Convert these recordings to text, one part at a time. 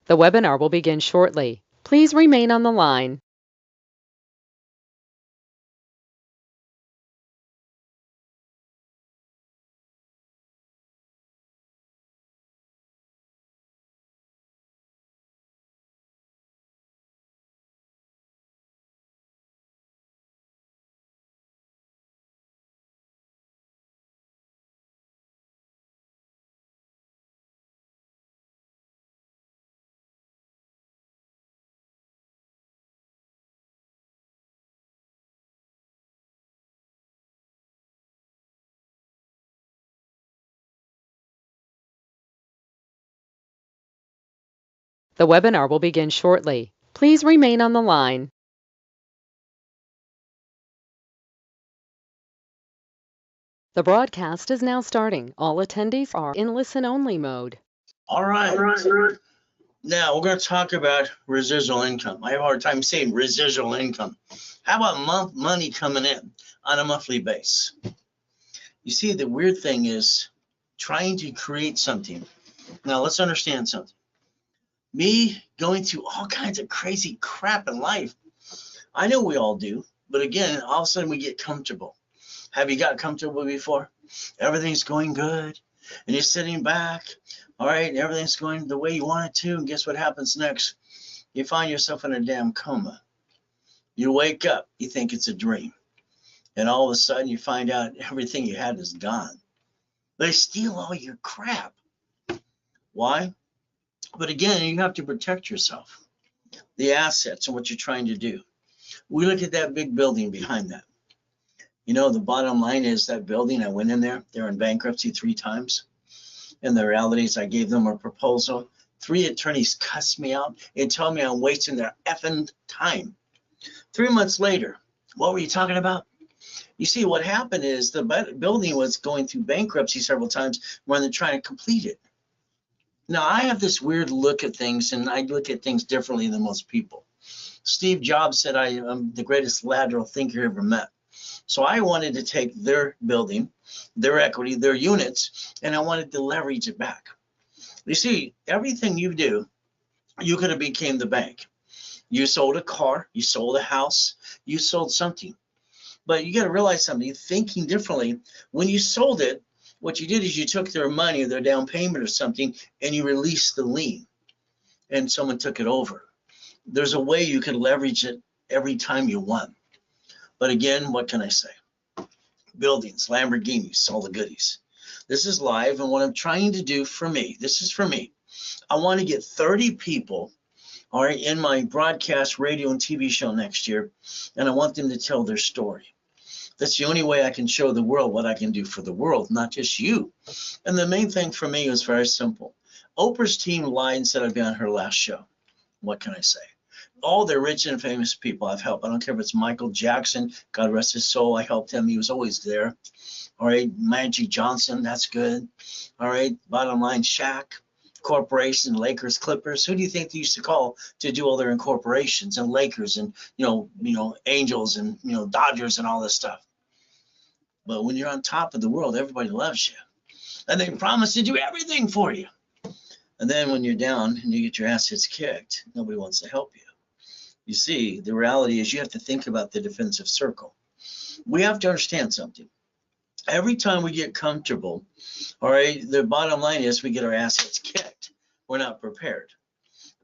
The webinar will begin shortly. Please remain on the line. The webinar will begin shortly. Please remain on the line. The broadcast is now starting. All attendees are in listen-only mode. All right. Now we're going to talk about residual income. I have a hard time saying residual income. How about money coming in on a monthly basis? You see, the weird thing is trying to create something. Now let's understand something. Me going through all kinds of crazy crap in life. I know we all do, but again, all of a sudden we get comfortable. Have you got comfortable before? Everything's going good, and you're sitting back, all right, and everything's going the way you want it to, and guess what happens next? You find yourself in a damn coma. You wake up, you think it's a dream, and all of a sudden you find out everything you had is gone. They steal all your crap. Why? But again, you have to protect yourself, the assets and what you're trying to do. We look at that big building behind that. You know, the bottom line is that building, I went in there, they're in bankruptcy 3 times. And the reality is I gave them a proposal. 3 attorneys cussed me out and told me I'm wasting their effing time. 3 months later, what were you talking about? You see, what happened is the building was going through bankruptcy several times when they're trying to complete it. Now, I have this weird look at things, and I look at things differently than most people. Steve Jobs said I am the greatest lateral thinker ever met. So I wanted to take their building, their equity, their units, and I wanted to leverage it back. You see, everything you do, you could have became the bank. You sold a car, you sold a house, you sold something. But you got to realize something, thinking differently. When you sold it, what you did is you took their money or their down payment or something, and you released the lien, and someone took it over. There's a way you can leverage it every time you want. But again, what can I say? Buildings, Lamborghinis, all the goodies. This is live, and what I'm trying to do for me, this is for me. I want to get 30 people, all right, in my broadcast radio and TV show next year, and I want them to tell their story. That's the only way I can show the world what I can do for the world, not just you. And the main thing for me is very simple. Oprah's team lied and said I'd be on her last show. What can I say? All the rich and famous people I've helped. I don't care if it's Michael Jackson, God rest his soul, I helped him. He was always there. All right, Magic Johnson, that's good. All right, bottom line, Shaq, corporation, Lakers, Clippers. Who do you think they used to call to do all their incorporations and Lakers and Angels and Dodgers and all this stuff? But when you're on top of the world, everybody loves you, and they promise to do everything for you. And then when you're down and you get your assets kicked, nobody wants to help you. You see, the reality is you have to think about the defensive circle. We have to understand something. Every time we get comfortable, all right, the bottom line is we get our assets kicked. We're not prepared.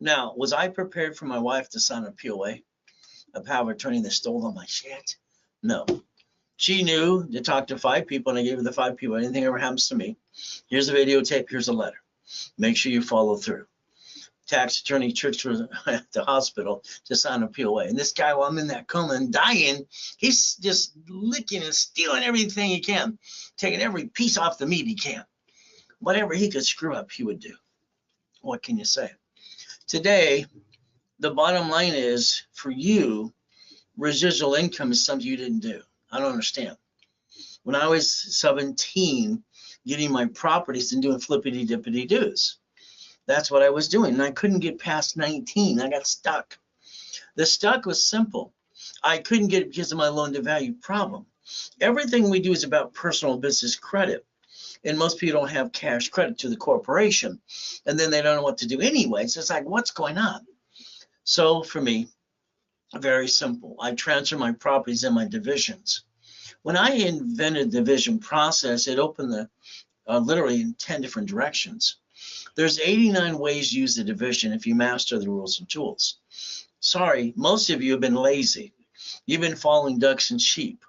Now, was I prepared for my wife to sign a POA, a power of attorney that stole all my shit? No. She knew to talk to 5 people, and I gave her the 5 people. Anything ever happens to me, here's a videotape, here's a letter. Make sure you follow through. Tax attorney tricked her at the hospital to sign a POA. And this guy, while I'm in that coma and dying, he's just licking and stealing everything he can, taking every piece off the meat he can. Whatever he could screw up, he would do. What can you say? Today, the bottom line is, for you, residual income is something you didn't do. I don't understand. When I was 17, getting my properties and doing flippity-dippity-doos. That's what I was doing, and I couldn't get past 19. I got stuck. The stuck was simple. I couldn't get it because of my loan-to-value problem. Everything we do is about personal business credit. And most people don't have cash credit to the corporation. And then they don't know what to do anyways. It's like, what's going on? So for me, very simple. I transfer my properties in my divisions. When I invented the division process, it opened the literally in 10 different directions. There's 89 ways to use the division if you master the rules and tools. Sorry, most of you have been lazy. You've been following ducks and sheep.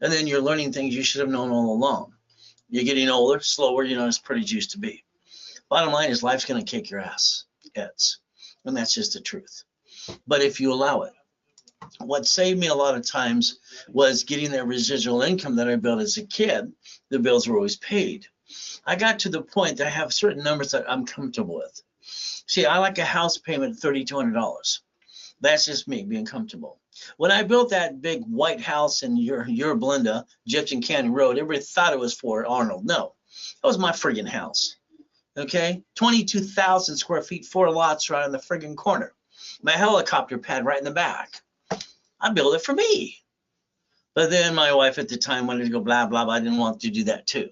And then you're learning things you should have known all along. You're getting older, slower, you're not as pretty as you used to be. Bottom line is life's going to kick your ass, heads. And that's just the truth. But if you allow it, what saved me a lot of times was getting that residual income that I built as a kid. The bills were always paid. I got to the point that I have certain numbers that I'm comfortable with. See, I like a house payment of $3,200. That's just me being comfortable. When I built that big white house in your Belinda, Egyptian Canyon Road, everybody thought it was for Arnold. No, it was my friggin' house. Okay, 22,000 square feet, 4 lots right on the friggin' corner. My helicopter pad right in the back. I built it for me. But then my wife at the time wanted to go blah, blah, blah. I didn't want to do that too.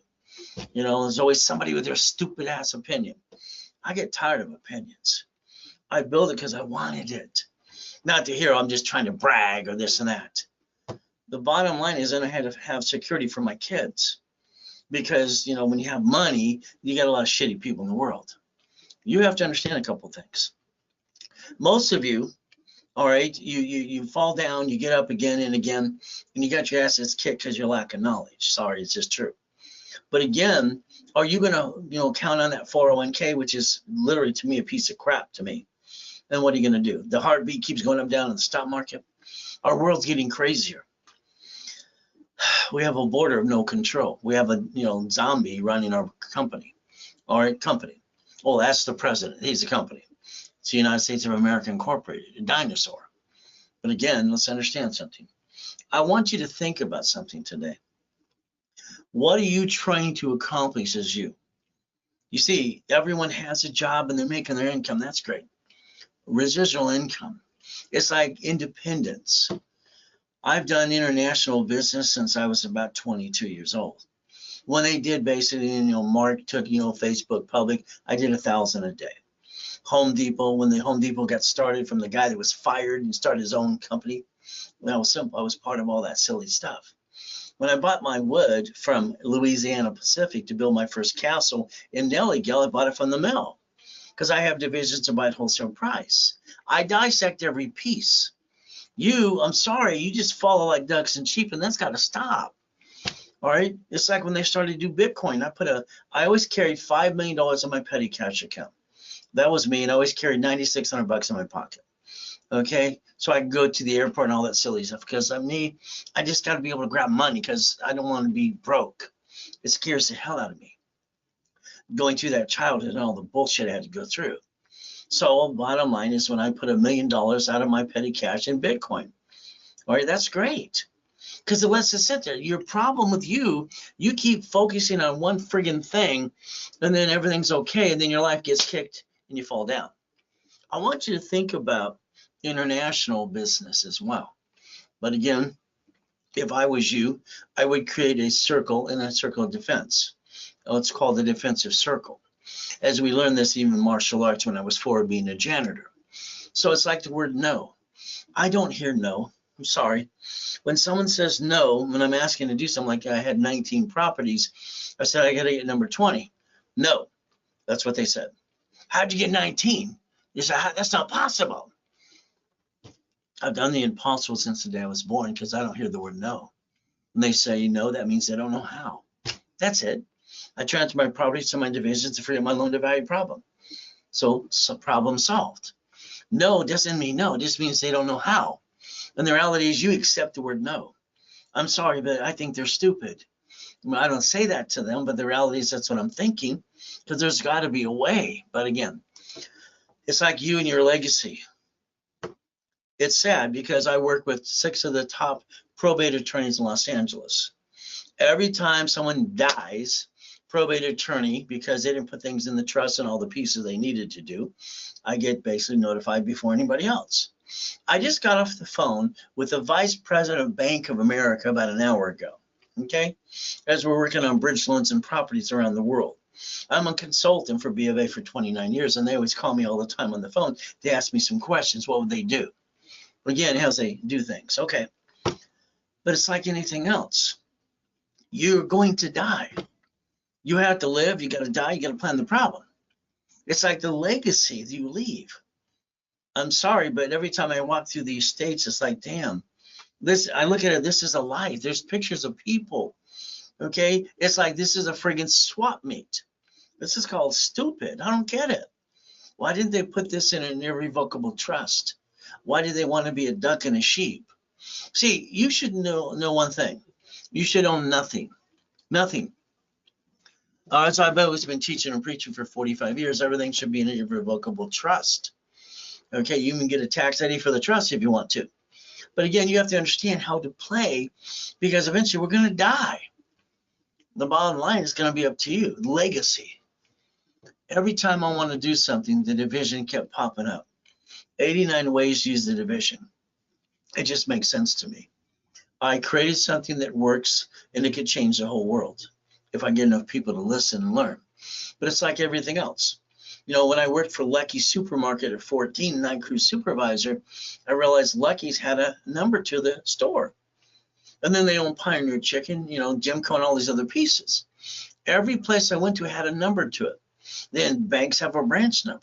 You know, there's always somebody with their stupid ass opinion. I get tired of opinions. I built it because I wanted it. Not to hear I'm just trying to brag or this and that. The bottom line is that I had to have security for my kids. Because, you know, when you have money, you got a lot of shitty people in the world. You have to understand a couple things. Most of you, all right, you fall down, you get up again and again, and you got your asses kicked because you lack of knowledge. Sorry, it's just true. But again, are you going to, you know, count on that 401k, which is literally to me a piece of crap to me? Then what are you going to do? The heartbeat keeps going up down in the stock market. Our world's getting crazier. We have a border of no control. We have a, you know, zombie running our company. All right, company. Oh, that's the president. He's the company. It's the United States of America Incorporated, a dinosaur. But again, let's understand something. I want you to think about something today. What are you trying to accomplish as you? You see, everyone has a job and they're making their income. That's great. Residual income. It's like independence. I've done international business since I was about 22 years old. When they did basically, you know, Mark took, you know, Facebook public, I did 1,000 a day. Home Depot, when the Home Depot got started from the guy that was fired and started his own company, that was simple. I was part of all that silly stuff. When I bought my wood from Louisiana Pacific to build my first castle in Nelligill, I bought it from the mill because I have divisions to buy at wholesale price. I dissect every piece. I'm sorry, you just follow like ducks and sheep, and that's got to stop. All right, it's like when they started to do Bitcoin. I always carried $5 million in my petty cash account. That was me, and I always carried $9,600 in my pocket. Okay, so I could go to the airport and all that silly stuff because I just got to be able to grab money because I don't want to be broke. It scares the hell out of me. Going through that childhood and all the bullshit I had to go through. So bottom line is when I put $1 million out of my petty cash in Bitcoin, all right, that's great. Because it lets us sit there. Your problem with you keep focusing on one friggin' thing and then everything's okay and then your life gets kicked and you fall down. I want you to think about international business as well. But again, if I was you, I would create a circle and a circle of defense. It's called the defensive circle. As we learned this even in martial arts when I was 4 being a janitor. So it's like the word no. I don't hear no. I'm sorry. When someone says no, when I'm asking to do something like I had 19 properties, I said I got to get number 20. No, that's what they said. How'd you get 19? You said, that's not possible. I've done the impossible since the day I was born because I don't hear the word no. When they say no, that means they don't know how. That's it. I transfer my properties to my divisions to free up my loan to value problem. So problem solved. No doesn't mean no. It just means they don't know how. And the reality is you accept the word no. I'm sorry, but I think they're stupid. I don't say that to them, but the reality is that's what I'm thinking because there's got to be a way. But again, it's like you and your legacy. It's sad because I work with 6 of the top probate attorneys in Los Angeles. Every time someone dies, probate attorney, because they didn't put things in the trust and all the pieces they needed to do, I get basically notified before anybody else. I just got off the phone with the vice president of Bank of America about an hour ago. okay? As we're working on bridge loans and properties around the world. I'm a consultant for B of A for 29 years, and they always call me all the time on the phone. They ask me some questions. What would they do? Again, how they do things. Okay. But it's like anything else. You're going to die. You have to live. You got to die. You got to plan the problem. It's like the legacy that you leave. I'm sorry, but every time I walk through these states, it's like, damn, this, I look at it, this is a life. There's pictures of people. Okay. It's like, this is a friggin' swap meet. This is called stupid. I don't get it. Why didn't they put this in an irrevocable trust? Why do they want to be a duck and a sheep? See, you should know one thing. You should own nothing. Nothing. So I've always been teaching and preaching for 45 years. Everything should be an irrevocable trust. Okay, you can get a tax ID for the trust if you want to. But again, you have to understand how to play, because eventually we're going to die. The bottom line is going to be up to you. Legacy. Every time I want to do something, the division kept popping up. 89 ways to use the division. It just makes sense to me. I created something that works, and it could change the whole world if I get enough people to listen and learn. But it's like everything else. You know, when I worked for Lucky's Supermarket at 14, night crew supervisor, I realized Lucky's had a number to the store. And then they own Pioneer Chicken, you know, Jimco and all these other pieces. Every place I went to had a number to it. Then banks have a branch number.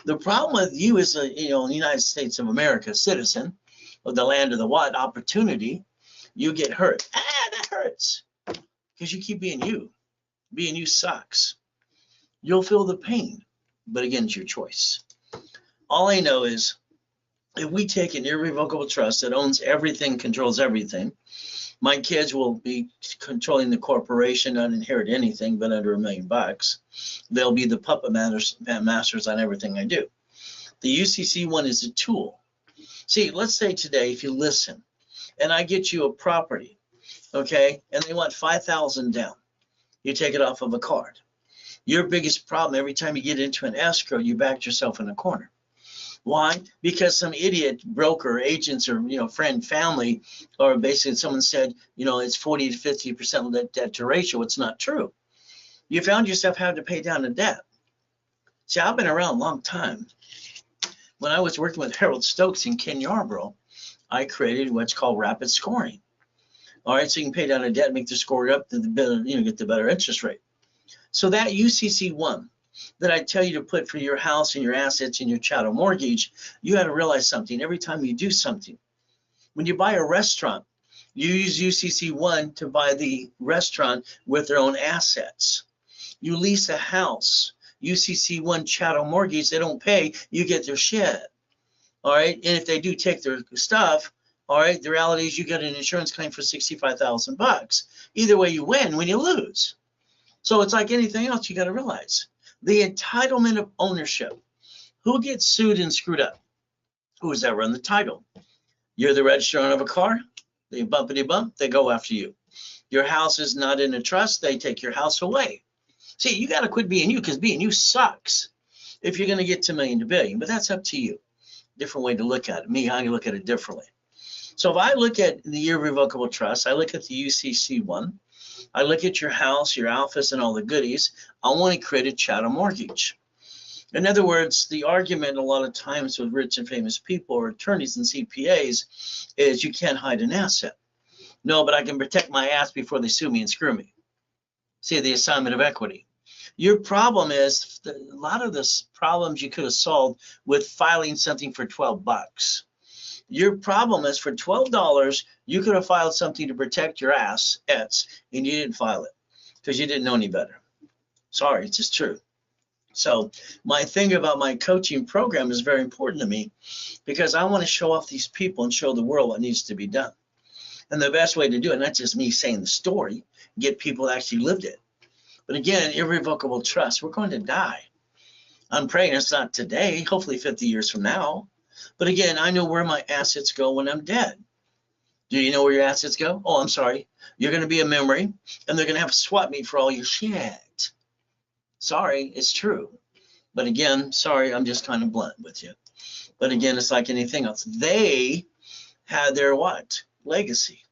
The problem with you as a, you know, United States of America citizen of the land of the what, opportunity, you get hurt. That hurts. Because you keep being you. Being you sucks. You'll feel the pain, but again, it's your choice. All I know is if we take an irrevocable trust that owns everything, controls everything, my kids will be controlling the corporation, not inherit anything but under $1 million. They'll be the puppet masters on everything I do. The UCC one is a tool. See, let's say today, if you listen, and I get you a property, okay, and they want $5,000 down, you take it off of a card. Your biggest problem, every time you get into an escrow, you backed yourself in a corner. Why? Because some idiot broker, agents, or, you know, friend, family, or basically someone said, you know, it's 40 to 50% debt to ratio. It's not true. You found yourself having to pay down the debt. See, I've been around a long time. When I was working with Harold Stokes in Ken Yarborough, I created what's called rapid scoring. All right, so you can pay down a debt, make the score up, to the better, you know, get the better interest rate. So that UCC one that I tell you to put for your house and your assets and your chattel mortgage, you got to realize something. Every time you do something, when you buy a restaurant, you use UCC one to buy the restaurant with their own assets. You lease a house, UCC one chattel mortgage, they don't pay, you get their shit. All right, and if they do take their stuff, all right, the reality is you get an insurance claim for $65,000. Either way you win when you lose. So it's like anything else, you got to realize the entitlement of ownership. Who gets sued and screwed up? Who is that run the title? You're the registrant of a car, they bumpity bump, they go after you. Your house is not in a trust, they take your house away. See, you got to quit being you, because being you sucks if you're going to get to million to billion, but that's up to you. Different way to look at it. Me, I look at it differently. So if I look at the irrevocable trust, I look at the UCC one, I look at your house, your alphas, and all the goodies. I want to create a chattel mortgage. In other words, the argument a lot of times with rich and famous people or attorneys and CPAs is you can't hide an asset. No, but I can protect my ass before they sue me and screw me. See, the assignment of equity. Your problem is a lot of the problems you could have solved with filing something for $12. Your problem is for $12, you could have filed something to protect your assets, and you didn't file it because you didn't know any better. Sorry, it's just true. So my thing about my coaching program is very important to me because I want to show off these people and show the world what needs to be done. And the best way to do it, not just me saying the story, get people that actually lived it. But again, irrevocable trust, we're going to die. I'm praying it's not today, hopefully 50 years from now. But again, I know where my assets go when I'm dead. Do you know where your assets go? Oh, I'm sorry. You're going to be a memory, and they're going to have a swap meet for all your shit. Sorry, it's true. But again, sorry, I'm just kind of blunt with you. But again, it's like anything else. They had their what? Legacy.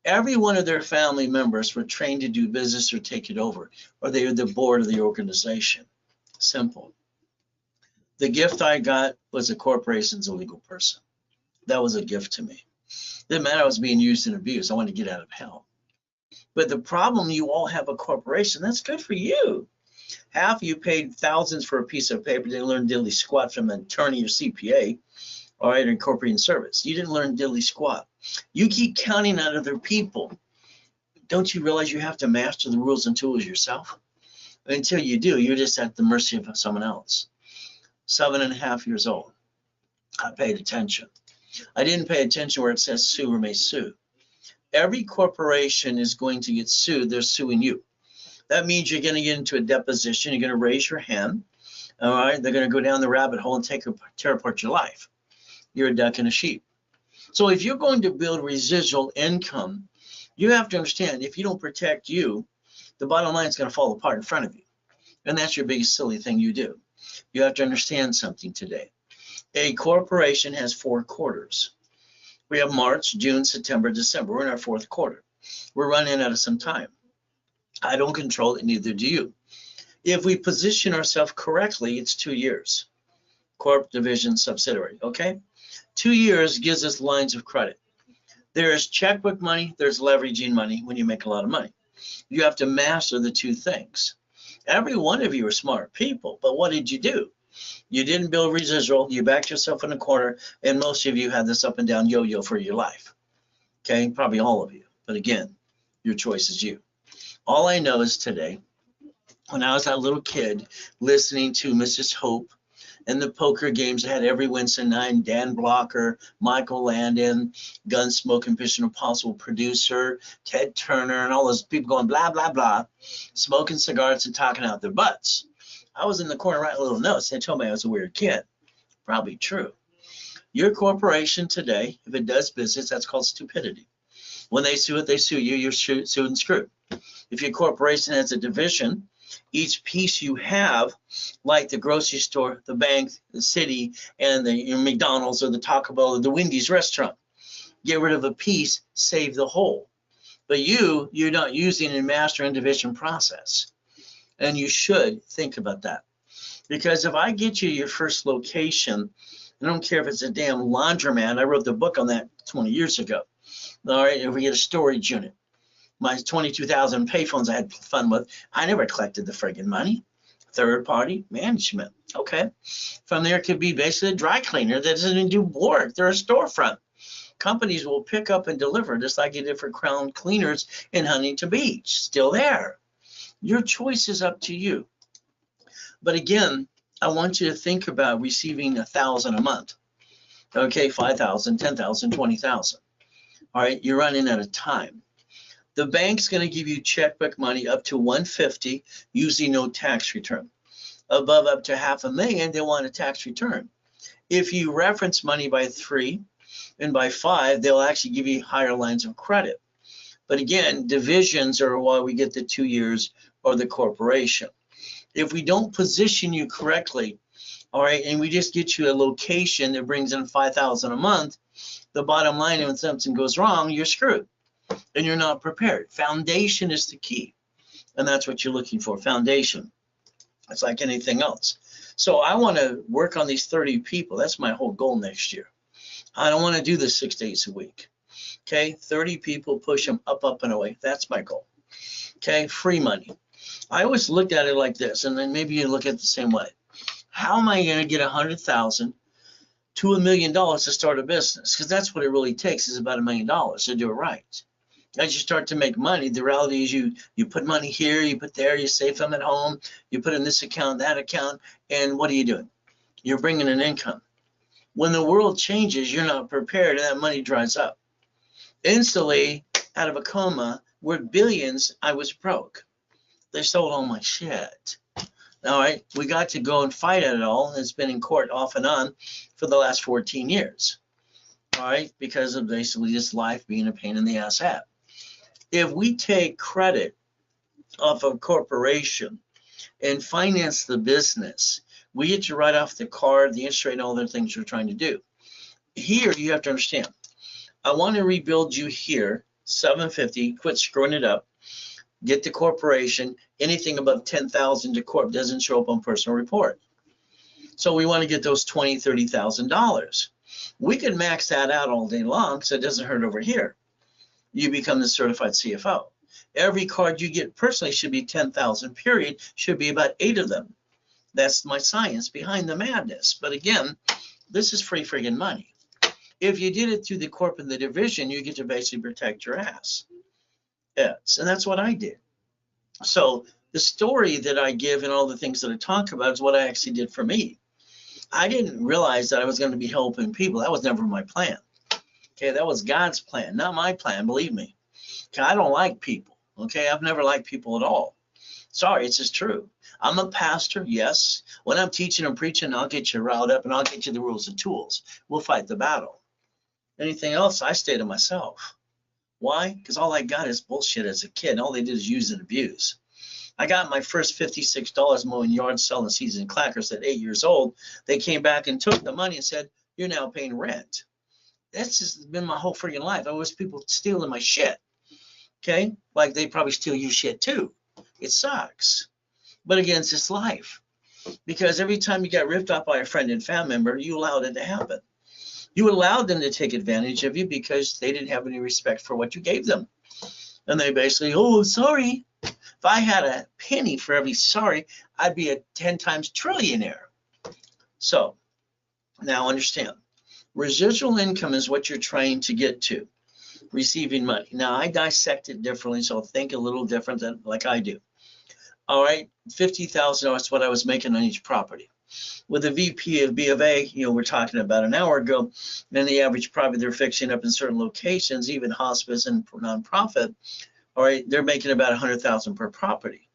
Every one of their family members were trained to do business or take it over, or they are the board of the organization. Simple. The gift I got was a corporation's a legal person. That was a gift to me. Didn't matter I was being used and abused. I wanted to get out of hell. But the problem, you all have a corporation. That's good for you. Half of you paid thousands for a piece of paper. They learned diddly squat from an attorney or CPA, all right, or incorporating service. You didn't learn diddly squat. You keep counting on other people. Don't you realize you have to master the rules and tools yourself? Until you do, you're just at the mercy of someone else. 7.5 years old. I paid attention. I didn't pay attention where it says sue or may sue. Every corporation is going to get sued. They're suing you. That means you're going to get into a deposition. You're going to raise your hand. All right. They're going to go down the rabbit hole and tear apart your life. You're a duck and a sheep. So if you're going to build residual income, you have to understand if you don't protect you, the bottom line is going to fall apart in front of you. And that's your biggest silly thing you do. You have to understand something today. A corporation has 4 quarters. We have March, June, September, December. We're in our 4th quarter. We're running out of some time. I don't control it, neither do you. If we position ourselves correctly, it's 2 years. Corp, division, subsidiary, okay? 2 years gives us lines of credit. There's checkbook money, there's leveraging money when you make a lot of money. You have to master the 2 things. Every one of you are smart people, but what did you do? You didn't build residual, you backed yourself in a corner, and most of you had this up and down yo-yo for your life. Okay, probably all of you. But again, your choice is you. All I know is today, when I was that little kid listening to Mrs. Hope and the poker games, I had every Wednesday night, Dan Blocker, Michael Landon, Gunsmoke and Mission Impossible producer, Ted Turner, and all those people going blah, blah, blah, smoking cigars and talking out their butts. I was in the corner writing little notes. They told me I was a weird kid. Probably true. Your corporation today, if it does business, that's called stupidity. When they sue it, they sue you. You're sued and screwed. If your corporation has a division, each piece you have, like the grocery store, the bank, the city, and the McDonald's or the TacoBell or the Wendy's restaurant, get rid of a piece, save the whole. But you're not using a master and division process. And you should think about that. Because if I get you your first location, I don't care if it's a damn laundromat. I wrote the book on that 20 years ago. All right, if we get a storage unit. My 22,000 payphones I had fun with, I never collected the friggin' money. Third party management. Okay. From there, it could be basically a dry cleaner that doesn't even do work. They're a storefront. Companies will pick up and deliver just like you did for Crown Cleaners in Huntington Beach. Still there. Your choice is up to you. But again, I want you to think about receiving 1,000 a month. Okay, 5,000, 10,000, 20,000. All right, you're running out of time. The bank's going to give you checkbook money up to $150 using no tax return. Above up to $500,000, they want a tax return. If you reference money by 3 and by 5, they'll actually give you higher lines of credit. But again, divisions are why we get the 2 years or the corporation. If we don't position you correctly, all right, and we just get you a location that brings in 5,000 a month, the bottom line, when something goes wrong, you're screwed and you're not prepared. Foundation is the key, and that's what you're looking for, foundation. It's like anything else. So I want to work on these 30 people. That's my whole goal next year. I don't want to do this 6 days a week. Okay, 30 people, push them up, up, and away. That's my goal. Okay, free money. I always looked at it like this, and then maybe you look at it the same way. How am I going to get 100,000 to $1 million to start a business? Because that's what it really takes, is about $1 million to do it right. As you start to make money, the reality is you put money here, you put there, you save them at home, you put in this account, that account, and what are you doing? You're bringing an income. When the world changes, you're not prepared, and that money dries up. Instantly, out of a coma, worth billions, I was broke. They sold all my shit. All right, we got to go and fight at it all. It's been in court off and on for the last 14 years. All right, because of basically this life being a pain in the ass hat. If we take credit off of a corporation and finance the business, we get to write off the card, the interest rate, and all the things you're trying to do. Here, you have to understand, I want to rebuild you here $750, quit screwing it up, get the corporation, anything above 10,000 to corp doesn't show up on personal report. So we want to get those $20,000, $30,000. We can max that out all day long so it doesn't hurt over here. You become the certified CFO. Every card you get personally should be 10,000 period, should be about 8 of them. That's my science behind the madness. But again, this is free friggin' money. If you did it through the corp and the division, you get to basically protect your ass. Yes, and that's what I did. So the story that I give and all the things that I talk about is what I actually did for me. I didn't realize that I was going to be helping people. That was never my plan. Okay, that was God's plan, not my plan, believe me. Okay, I don't like people. Okay, I've never liked people at all. Sorry, it's just true. I'm a pastor, yes. When I'm teaching and preaching, I'll get you riled up and I'll get you the rules and tools. We'll fight the battle. Anything else, I stay to myself. Why? Because all I got is bullshit as a kid. All they did is use and abuse. I got my first $56 mowing yards, selling seasoned clackers at 8 years old. They came back and took the money and said, "You're now paying rent." That's just been my whole freaking life. I was people stealing my shit. Okay? Like they probably steal your shit too. It sucks. But again, it's just life. Because every time you got ripped off by a friend and family member, you allowed it to happen. You allowed them to take advantage of you because they didn't have any respect for what you gave them. And they basically, "Oh, sorry." If I had a penny for every sorry, I'd be a 10 times trillionaire. So now understand, residual income is what you're trying to get to, receiving money. Now I dissect it differently, so think a little different than like I do. All right, $50,000 is what I was making on each property. With a VP of B of A, we're talking about an hour ago, and the average property they're fixing up in certain locations, even hospice and nonprofit, all right, they're making about $100,000 per property.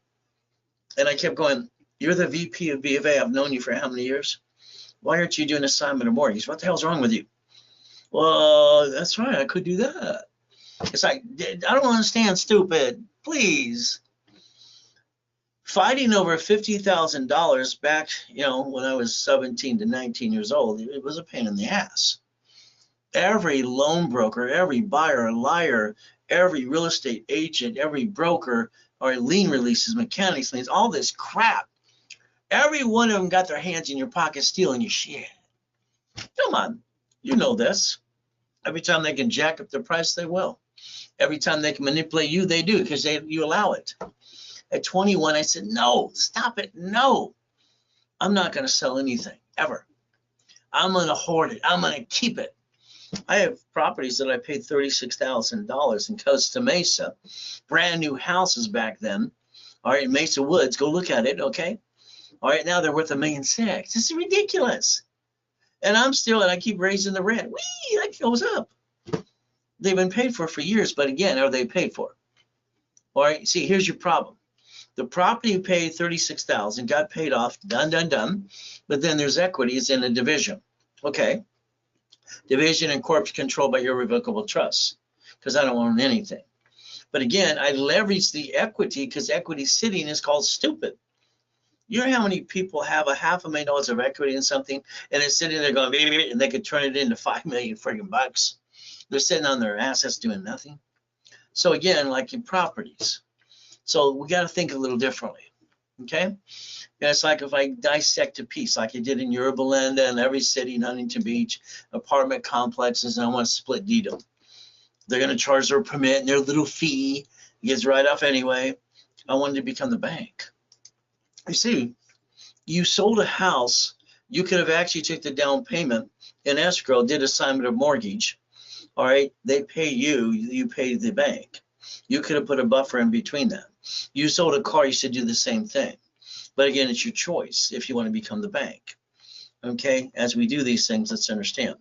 And I kept going, "You're the VP of B of A. I've known you for how many years? Why aren't you doing assignment of mortgage? What the hell's wrong with you?" "Well, that's right, I could do that." It's like, I don't understand, stupid. Please. Fighting over $50,000 back, when I was 17 to 19 years old, it was a pain in the ass. Every loan broker, every buyer, liar, every real estate agent, every broker, or lien releases, mechanics liens, all this crap. Every one of them got their hands in your pocket stealing your shit. Come on, you know this. Every time they can jack up the price, they will. Every time they can manipulate you, they do, because you allow it. At 21, I said, "No, stop it, no. I'm not going to sell anything, ever. I'm going to hoard it. I'm going to keep it." I have properties that I paid $36,000 in Costa Mesa, brand new houses back then. All right, Mesa Woods, go look at it, okay? All right, now they're worth $1.6 million. This is ridiculous. And I keep raising the rent. Whee, that goes up. They've been paid for years, but again, are they paid for? All right, see, here's your problem. The property you paid $36,000 got paid off, done. But then there's equities in a division. Okay. Division and corp's controlled by irrevocable trusts, because I don't own anything. But again, I leverage the equity because equity sitting is called stupid. You know how many people have $500,000 of equity in something and it's sitting there going, and they could turn it into $5 million friggin' bucks. They're sitting on their assets doing nothing. So again, like in properties. So we got to think a little differently. Okay? And it's like if I dissect a piece like I did in Yorba Linda and every city in Huntington Beach, apartment complexes, and I want to split deed them. They're going to charge their permit and their little fee. It gets right off anyway. I wanted to become the bank. You see, you sold a house. You could have actually took the down payment in escrow, did assignment of mortgage. All right, they pay you, you pay the bank. You could have put a buffer in between that. You sold a car, you should do the same thing. But again, it's your choice if you want to become the bank. Okay, as we do these things, let's understand.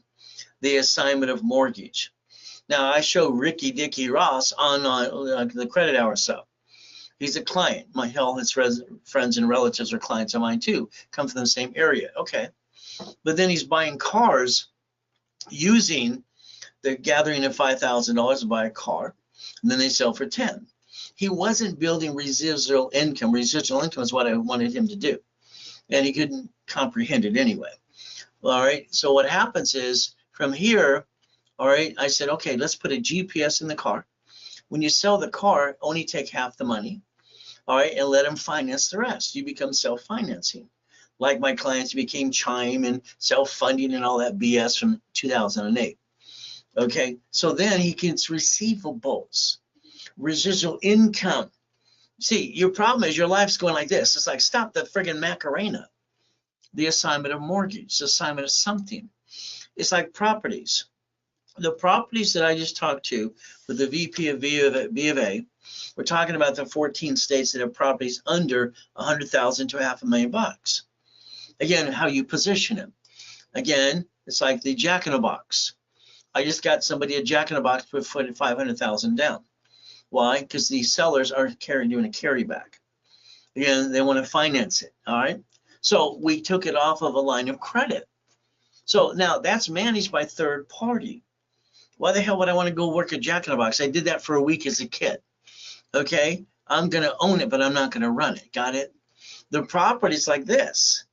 The assignment of mortgage. Now, I show Ricky Dicky Ross on the credit hour stuff. He's a client. His friends and relatives are clients of mine too, come from the same area. Okay, but then he's buying cars using the gathering of $5,000 to buy a car, and then they sell for 10. He wasn't building residual income. Residual income is what I wanted him to do, and he couldn't comprehend it anyway. All right, so what happens is from here, all right, I said, okay, let's put a GPS in the car. When you sell the car, only take half the money, all right, and let them finance the rest. You become self-financing. Like my clients became Chime and self-funding and all that BS from 2008. Okay, so then he gets receivables, residual income. See, your problem is your life's going like this. It's like, stop the friggin' Macarena. The assignment of mortgage, the assignment of something. It's like properties. The properties that I just talked to with the VP of B of A, we're talking about the 14 states that have properties under 100,000 to $500,000. Again, how you position them. Again, it's like the Jack in the Box. I just got somebody a Jack in the Box put 500,000 down. Why? Because the sellers are doing a carryback. Again, they want to finance it. All right. So we took it off of a line of credit. So now that's managed by third party. Why the hell would I want to go work at Jack in the Box? I did that for a week as a kid. Okay. I'm going to own it, but I'm not going to run it. Got it? The property's like this.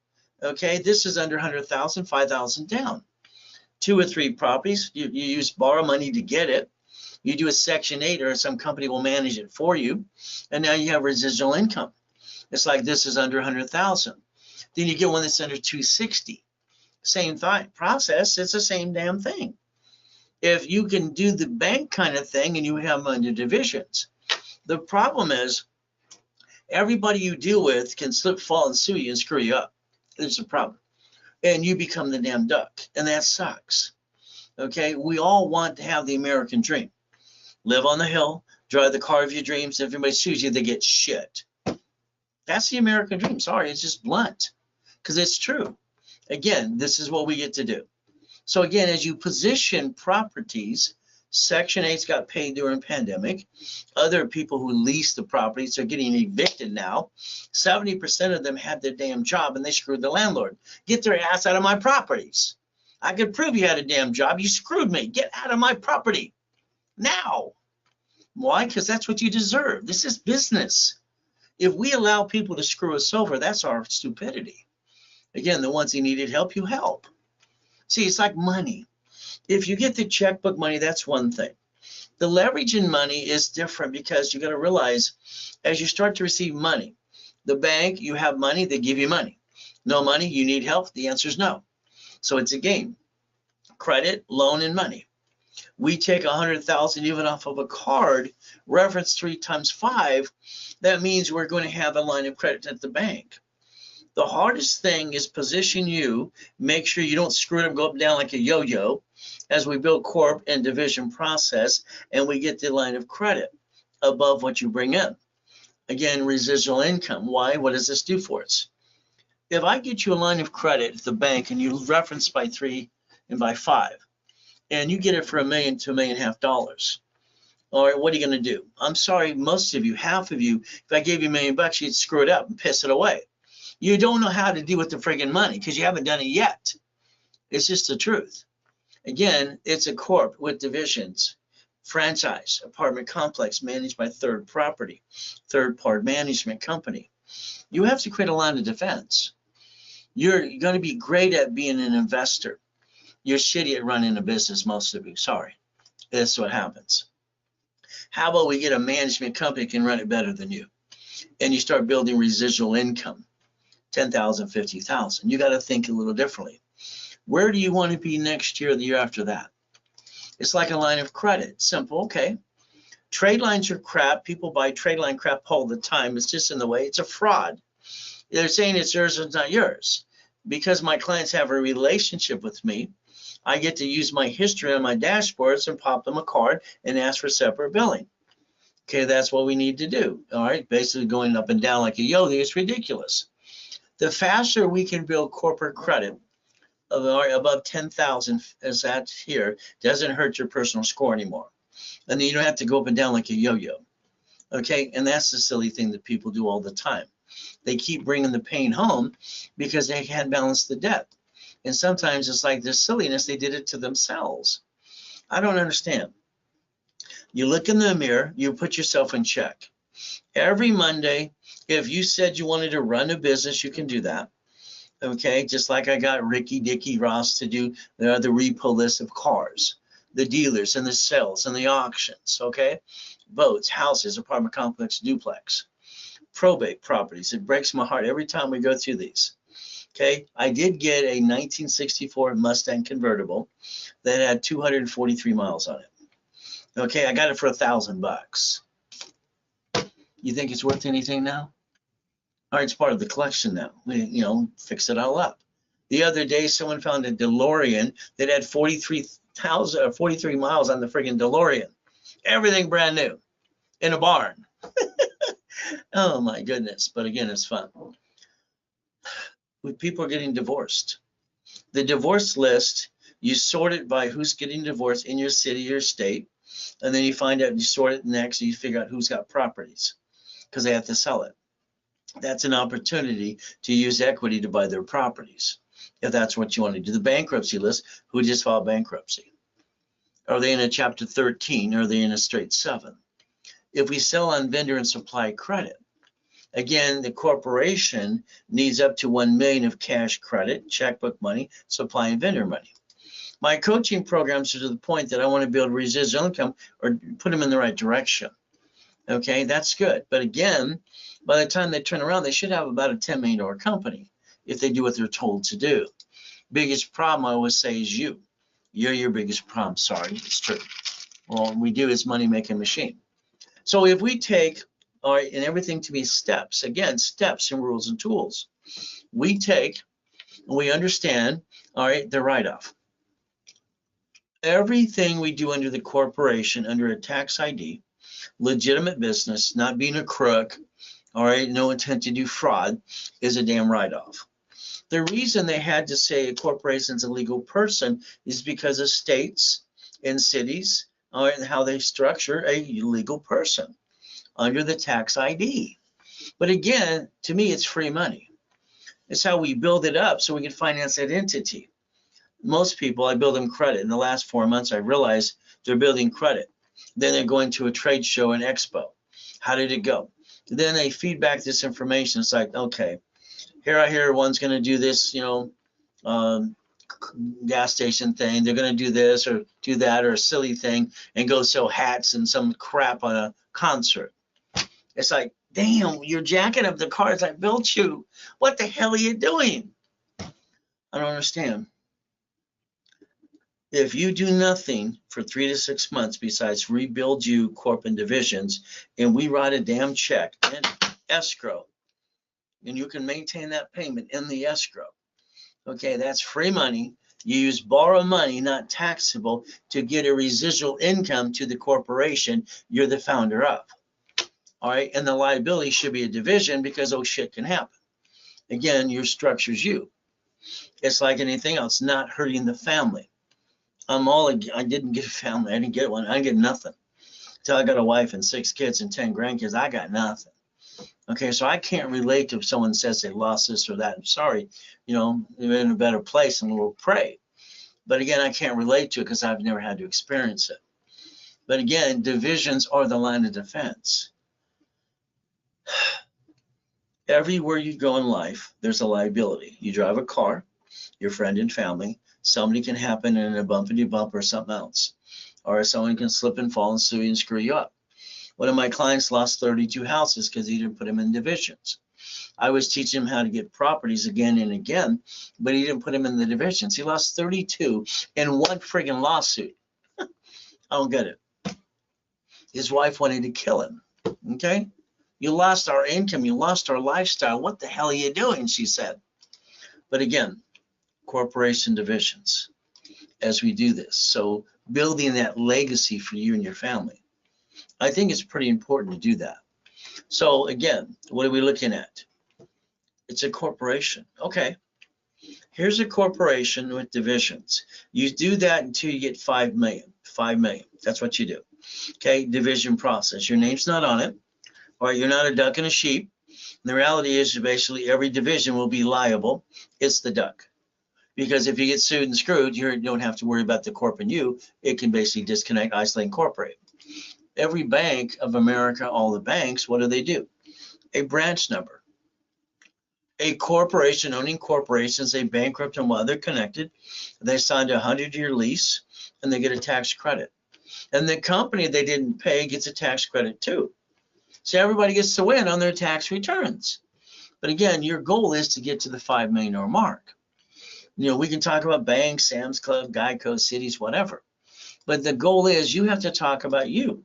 Okay. This is under 100,000, 5,000 down. 2 or 3 properties, you borrow money to get it. You do a Section 8 or some company will manage it for you. And now you have residual income. It's like this is under 100,000. Then you get one that's under 260. Same process, it's the same damn thing. If you can do the bank kind of thing and you have them under divisions, the problem is everybody you deal with can slip, fall, and sue you and screw you up. There's a problem. And you become the damn duck, and that sucks. Okay, we all want to have the American dream. Live on the hill, drive the car of your dreams. If everybody sues you, they get shit. That's the American dream. Sorry, it's just blunt, because it's true. Again, this is what we get to do. So again, as you position properties, Section 8's got paid during pandemic. Other people who lease the properties are getting evicted now. 70% of them had their damn job and they screwed the landlord. Get their ass out of my properties. I could prove you had a damn job. You screwed me. Get out of my property now. Why? Because that's what you deserve. This is business. If we allow people to screw us over, that's our stupidity. Again, the ones who needed help, you help. See, it's like money. If you get the checkbook money, that's one thing. The leverage in money is different because you got to realize as you start to receive money, the bank, you have money, they give you money. No money, you need help, the answer is no. So it's a game. Credit, loan, and money. We take 100,000 even off of a card, reference 3 times 5. That means we're going to have a line of credit at the bank. The hardest thing is position you, make sure you don't screw it up, go up and down like a yo-yo as we build corp and division process and we get the line of credit above what you bring in. Again, residual income. Why? What does this do for us? If I get you a line of credit at the bank and you reference by 3 and by 5 and you get it for $1 million to $1.5 million, all right, what are you going to do? I'm sorry, most of you, half of you, if I gave you $1 million, you'd screw it up and piss it away. You don't know how to deal with the friggin' money because you haven't done it yet. It's just the truth. Again, it's a corp with divisions, franchise, apartment complex managed by third party management company. You have to create a line of defense. You're going to be great at being an investor. You're shitty at running a business, most of you. Sorry. That's what happens. How about we get a management company that can run it better than you? And you start building residual income. 10,000, 50,000. You got to think a little differently. Where do you want to be next year or the year after that? It's like a line of credit. Simple, okay. Trade lines are crap. People buy trade line crap all the time. It's just in the way. It's a fraud. They're saying it's yours, it's not yours. Because my clients have a relationship with me, I get to use my history on my dashboards and pop them a card and ask for separate billing. Okay, that's what we need to do. All right, basically going up and down like a yo-yo is ridiculous. The faster we can build corporate credit above 10,000 as that here, doesn't hurt your personal score anymore. And then you don't have to go up and down like a yo-yo. Okay, and that's the silly thing that people do all the time. They keep bringing the pain home because they can't balance the debt. And sometimes it's like this silliness, they did it to themselves. I don't understand. You look in the mirror, you put yourself in check. Every Monday, if you said you wanted to run a business, you can do that. Okay, just like I got Ricky, Dicky, Ross to do the repo list of cars, the dealers and the sales and the auctions. Okay, boats, houses, apartment complex, duplex, probate properties. It breaks my heart every time we go through these. Okay, I did get a 1964 Mustang convertible that had 243 miles on it. Okay, I got it for $1,000. You think it's worth anything now? All right, it's part of the collection now. We, fix it all up. The other day, someone found a DeLorean that had 43 miles on the friggin' DeLorean. Everything brand new in a barn. Oh my goodness. But again, it's fun. When people are getting divorced, the divorce list, you sort it by who's getting divorced in your city or state. And then you find out, you sort it next, and you figure out who's got properties because they have to sell it. That's an opportunity to use equity to buy their properties, if that's what you want to do. The bankruptcy list, who just filed bankruptcy? Are they in a chapter 13? Or are they in a straight 7? If we sell on vendor and supply credit, again, the corporation needs up to 1 million of cash credit, checkbook money, supply and vendor money. My coaching programs are to the point that I want to build residual income or put them in the right direction. Okay, that's good. But again, by the time they turn around, they should have about a $10 million company if they do what they're told to do. Biggest problem I always say is you. You're your biggest problem. Sorry, it's true. All we do is money making machine. So if we take, all right, and everything to be steps, again, steps and rules and tools, we take and we understand, all right, the write-off. Everything we do under the corporation, under a tax ID, legitimate business, not being a crook, all right, no intent to do fraud, is a damn write-off. The reason they had to say a corporation's a legal person is because of states and cities, all right, and how they structure a legal person under the tax ID. But again, to me, it's free money. It's how we build it up so we can finance that entity. Most people, I build them credit. In the last 4 months, I realized they're building credit. Then they're going to a trade show, an expo. How did it go? Then they feed back this information. It's like, okay, here I hear one's going to do this, gas station thing. They're going to do this or do that or a silly thing and go sell hats and some crap on a concert. It's like, damn, you're jacking up the cars I built you. What the hell are you doing? I don't understand. If you do nothing for 3 to 6 months besides rebuild you corp and divisions, and we write a damn check in escrow, and you can maintain that payment in the escrow, okay, that's free money. You use borrow money, not taxable, to get a residual income to the corporation you're the founder of. All right, and the liability should be a division because oh shit can happen. Again, your structure's you. It's like anything else, not hurting the family. I didn't get a family. I didn't get one. I didn't get nothing. Until I got a wife and 6 kids and 10 grandkids, I got nothing. Okay, so I can't relate to if someone says they lost this or that. I'm sorry, they're in a better place and we'll pray. But again, I can't relate to it because I've never had to experience it. But again, divisions are the line of defense. Everywhere you go in life, there's a liability. You drive a car, your friend and family, somebody can happen in a bumpity bump or something else. Or someone can slip and fall and sue you and screw you up. One of my clients lost 32 houses because he didn't put them in divisions. I was teaching him how to get properties again and again, but he didn't put them in the divisions. He lost 32 in one friggin' lawsuit. I don't get it. His wife wanted to kill him. Okay? You lost our income. You lost our lifestyle. What the hell are you doing? She said. But again, corporation divisions as we do this. So building that legacy for you and your family. I think it's pretty important to do that. So again, what are we looking at? It's a corporation. Okay. Here's a corporation with divisions. You do that until you get 5 million. 5 million. That's what you do. Okay. Division process. Your name's not on it. All right. You're not a duck and a sheep. And the reality is basically every division will be liable. It's the duck. Because if you get sued and screwed, you don't have to worry about the corp and you. It can basically disconnect, isolate, incorporate. Every bank of America, all the banks, what do? A branch number. A corporation owning corporations, they bankrupt them while they're connected. They signed a 100-year lease and they get a tax credit. And the company they didn't pay gets a tax credit too. So everybody gets to win on their tax returns. But again, your goal is to get to the $5 million mark. We can talk about banks, Sam's Club, Geico, cities, whatever. But the goal is you have to talk about you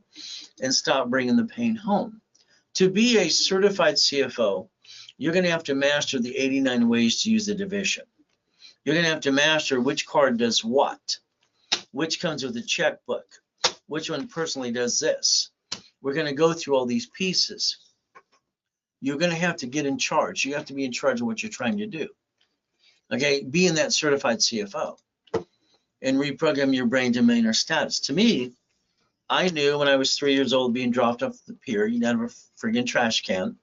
and stop bringing the pain home. To be a certified CFO, you're going to have to master the 89 ways to use the division. You're going to have to master which card does what, which comes with a checkbook, which one personally does this. We're going to go through all these pieces. You're going to have to get in charge. You have to be in charge of what you're trying to do. Okay, being that certified CFO and reprogram your brain to millionaire status. To me, I knew when I was 3 years old being dropped off the pier, out of a friggin' trash can.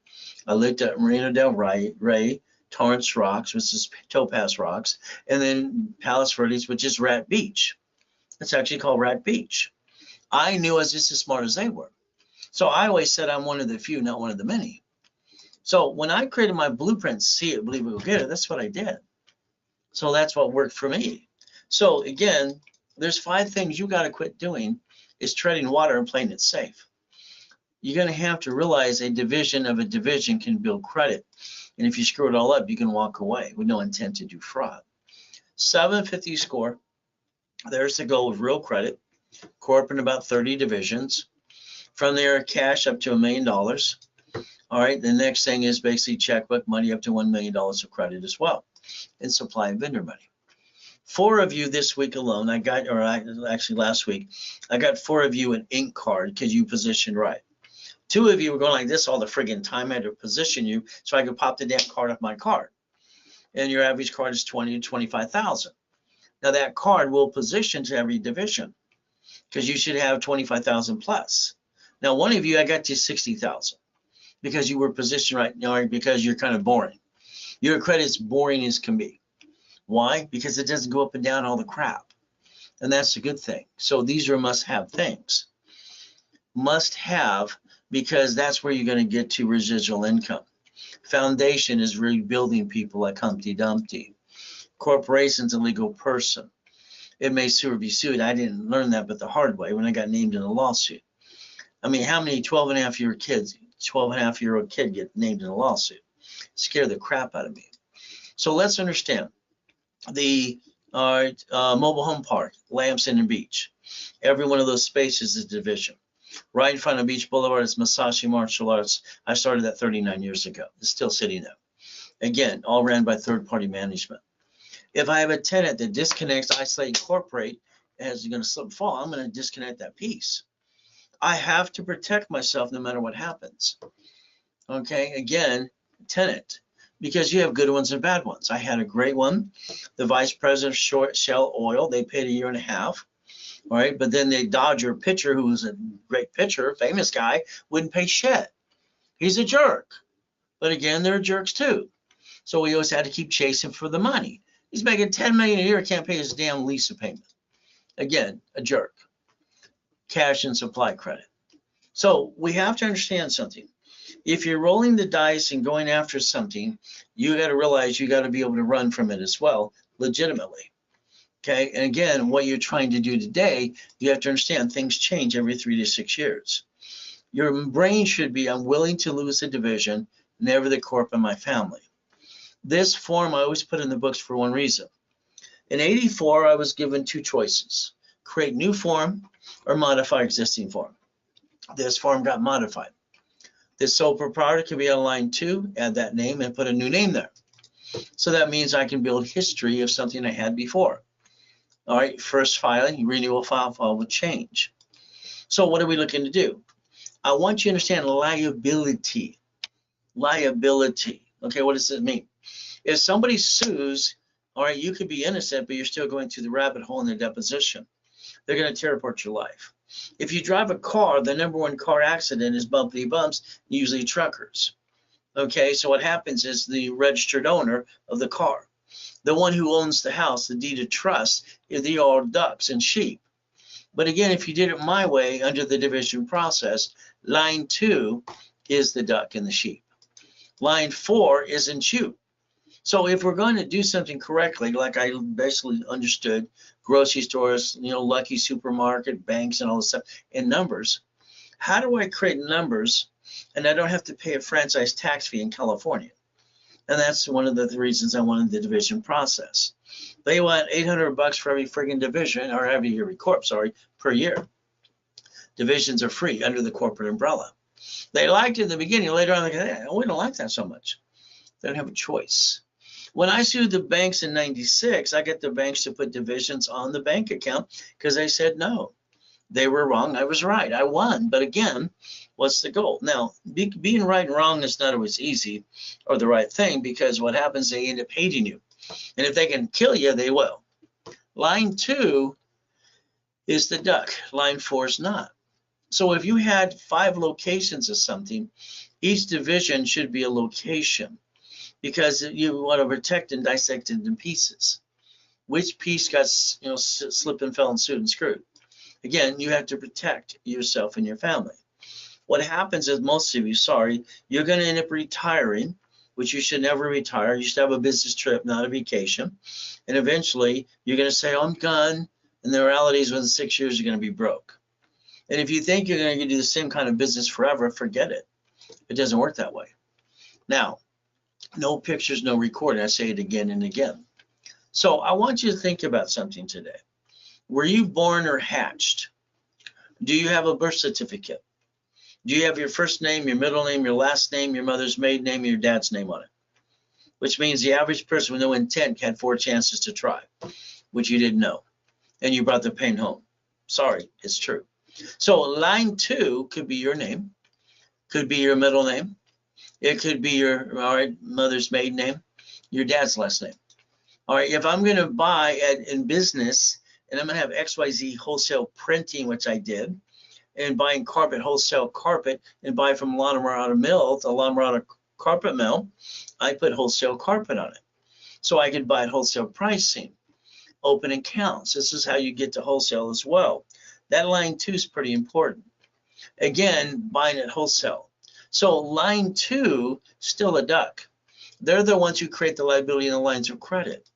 I looked at Marina del Rey, Torrance Rocks, which is Topaz Rocks, and then Palos Verdes, which is Rat Beach. It's actually called Rat Beach. I knew I was just as smart as they were. So I always said I'm one of the few, not one of the many. So when I created my blueprint, see it, believe it, go get it, that's what I did. So that's what worked for me. So again, there's 5 things you got to quit doing is treading water and playing it safe. You're going to have to realize a division of a division can build credit. And if you screw it all up, you can walk away with no intent to do fraud. 750 score. There's the goal of real credit. Corporate about 30 divisions. From there, cash up to $1 million. All right. The next thing is basically checkbook money up to $1 million of credit as well. And supply and vendor money. 4 of you this week alone, actually last week, I got 4 of you an ink card because you positioned right. 2 of you were going like this all the friggin' time. I had to position you so I could pop the damn card off my card. And your average card is 20 to 25,000. Now that card will position to every division because you should have 25,000 plus. Now 1 of you, I got to 60,000 because you were positioned right, or because you're kind of boring. Your credit's boring as can be. Why? Because it doesn't go up and down all the crap. And that's a good thing. So these are must-have things. Must-have because that's where you're going to get to residual income. Foundation is rebuilding people like Humpty Dumpty. Corporation's a legal person. It may sue or be sued. I didn't learn that but the hard way when I got named in a lawsuit. I mean, how many 12-and-a-half-year-old kid get named in a lawsuit? Scare the crap out of me. So let's understand. The mobile home park, Lamson and Beach. Every one of those spaces is a division. Right in front of Beach Boulevard is Masashi Martial Arts. I started that 39 years ago. It's still sitting there. Again, all ran by third-party management. If I have a tenant that disconnects, isolate, incorporate, as you're going to slip and fall, I'm going to disconnect that piece. I have to protect myself no matter what happens. Okay, again, tenant. Because you have good ones and bad ones. I had a great one. The vice president of Shell Oil, they paid 1.5 years. All right, but then the Dodger pitcher, who was a great pitcher, famous guy, wouldn't pay shit. He's a jerk. But again, they're jerks too. So we always had to keep chasing for the money. He's making $10 million a year, can't pay his damn lease payment. Again, a jerk. Cash and supply credit. So we have to understand something. If you're rolling the dice and going after something, you got to realize you got to be able to run from it as well, legitimately. Okay, and again, what you're trying to do today, you have to understand things change every 3 to 6 years. Your brain should be, I'm willing to lose the division, never the corp in my family. This form I always put in the books for one reason. In '84, I was given 2 choices: create new form or modify existing form. This form got modified. The sole proprietor can be on line 2, add that name and put a new name there. So that means I can build history of something I had before. All right, first filing, renewal file will change. So what are we looking to do? I want you to understand liability. Liability. Okay, what does it mean? If somebody sues, all right, you could be innocent, but you're still going through the rabbit hole in the deposition. They're going to tear apart your life. If you drive a car, the #1 car accident is bumpity bumps, usually truckers. Okay, so what happens is the registered owner of the car, the one who owns the house, the deed of trust, they are ducks and sheep. But again, if you did it my way under the division process, line 2 is the duck and the sheep. Line 4 isn't you. So if we're going to do something correctly, like I basically understood, grocery stores, Lucky Supermarket, banks, and all this stuff, and numbers, how do I create numbers and I don't have to pay a franchise tax fee in California? And that's one of the reasons I wanted the division process. They want $800 for every friggin' division, or every corp, per year. Divisions are free under the corporate umbrella. They liked it in the beginning. Later on, they go, we don't like that so much. They don't have a choice. When I sued the banks in '96, I got the banks to put divisions on the bank account because they said no. They were wrong. I was right. I won. But again, what's the goal? Now, being right and wrong is not always easy or the right thing, because what happens, they end up hating you. And if they can kill you, they will. Line 2 is the duck. Line 4 is not. So if you had 5 locations of something, each division should be a location, because you want to protect and dissect it in pieces. Which piece got slipped and fell and sued and screwed? Again, you have to protect yourself and your family. What happens is, most of you, you're going to end up retiring, which you should never retire. You should have a business trip, not a vacation. And eventually you're going to say, I'm done. And the reality is, within 6 years, you're going to be broke. And if you think you're going to do the same kind of business forever, forget it. It doesn't work that way. Now, no pictures, no recording. I say it again and again. So I want you to think about something today. Were you born or hatched? Do you have a birth certificate? Do you have your first name, your middle name, your last name, your mother's maiden name, and your dad's name on it? Which means the average person with no intent had 4 chances to try, which you didn't know. And you brought the pain home. Sorry, it's true. So line 2 could be your name, could be your middle name. It could be your mother's maiden name, your dad's last name. All right, if I'm going to buy in business, and I'm going to have XYZ wholesale printing, which I did, and buying carpet, wholesale carpet, and buy from Laundromats mill, the Laundromats carpet mill, I put wholesale carpet on it. So I could buy at wholesale pricing. Open accounts. This is how you get to wholesale as well. That line 2 is pretty important. Again, buying at wholesale. So line 2, still a duck. They're the ones who create the liability in the lines of credit.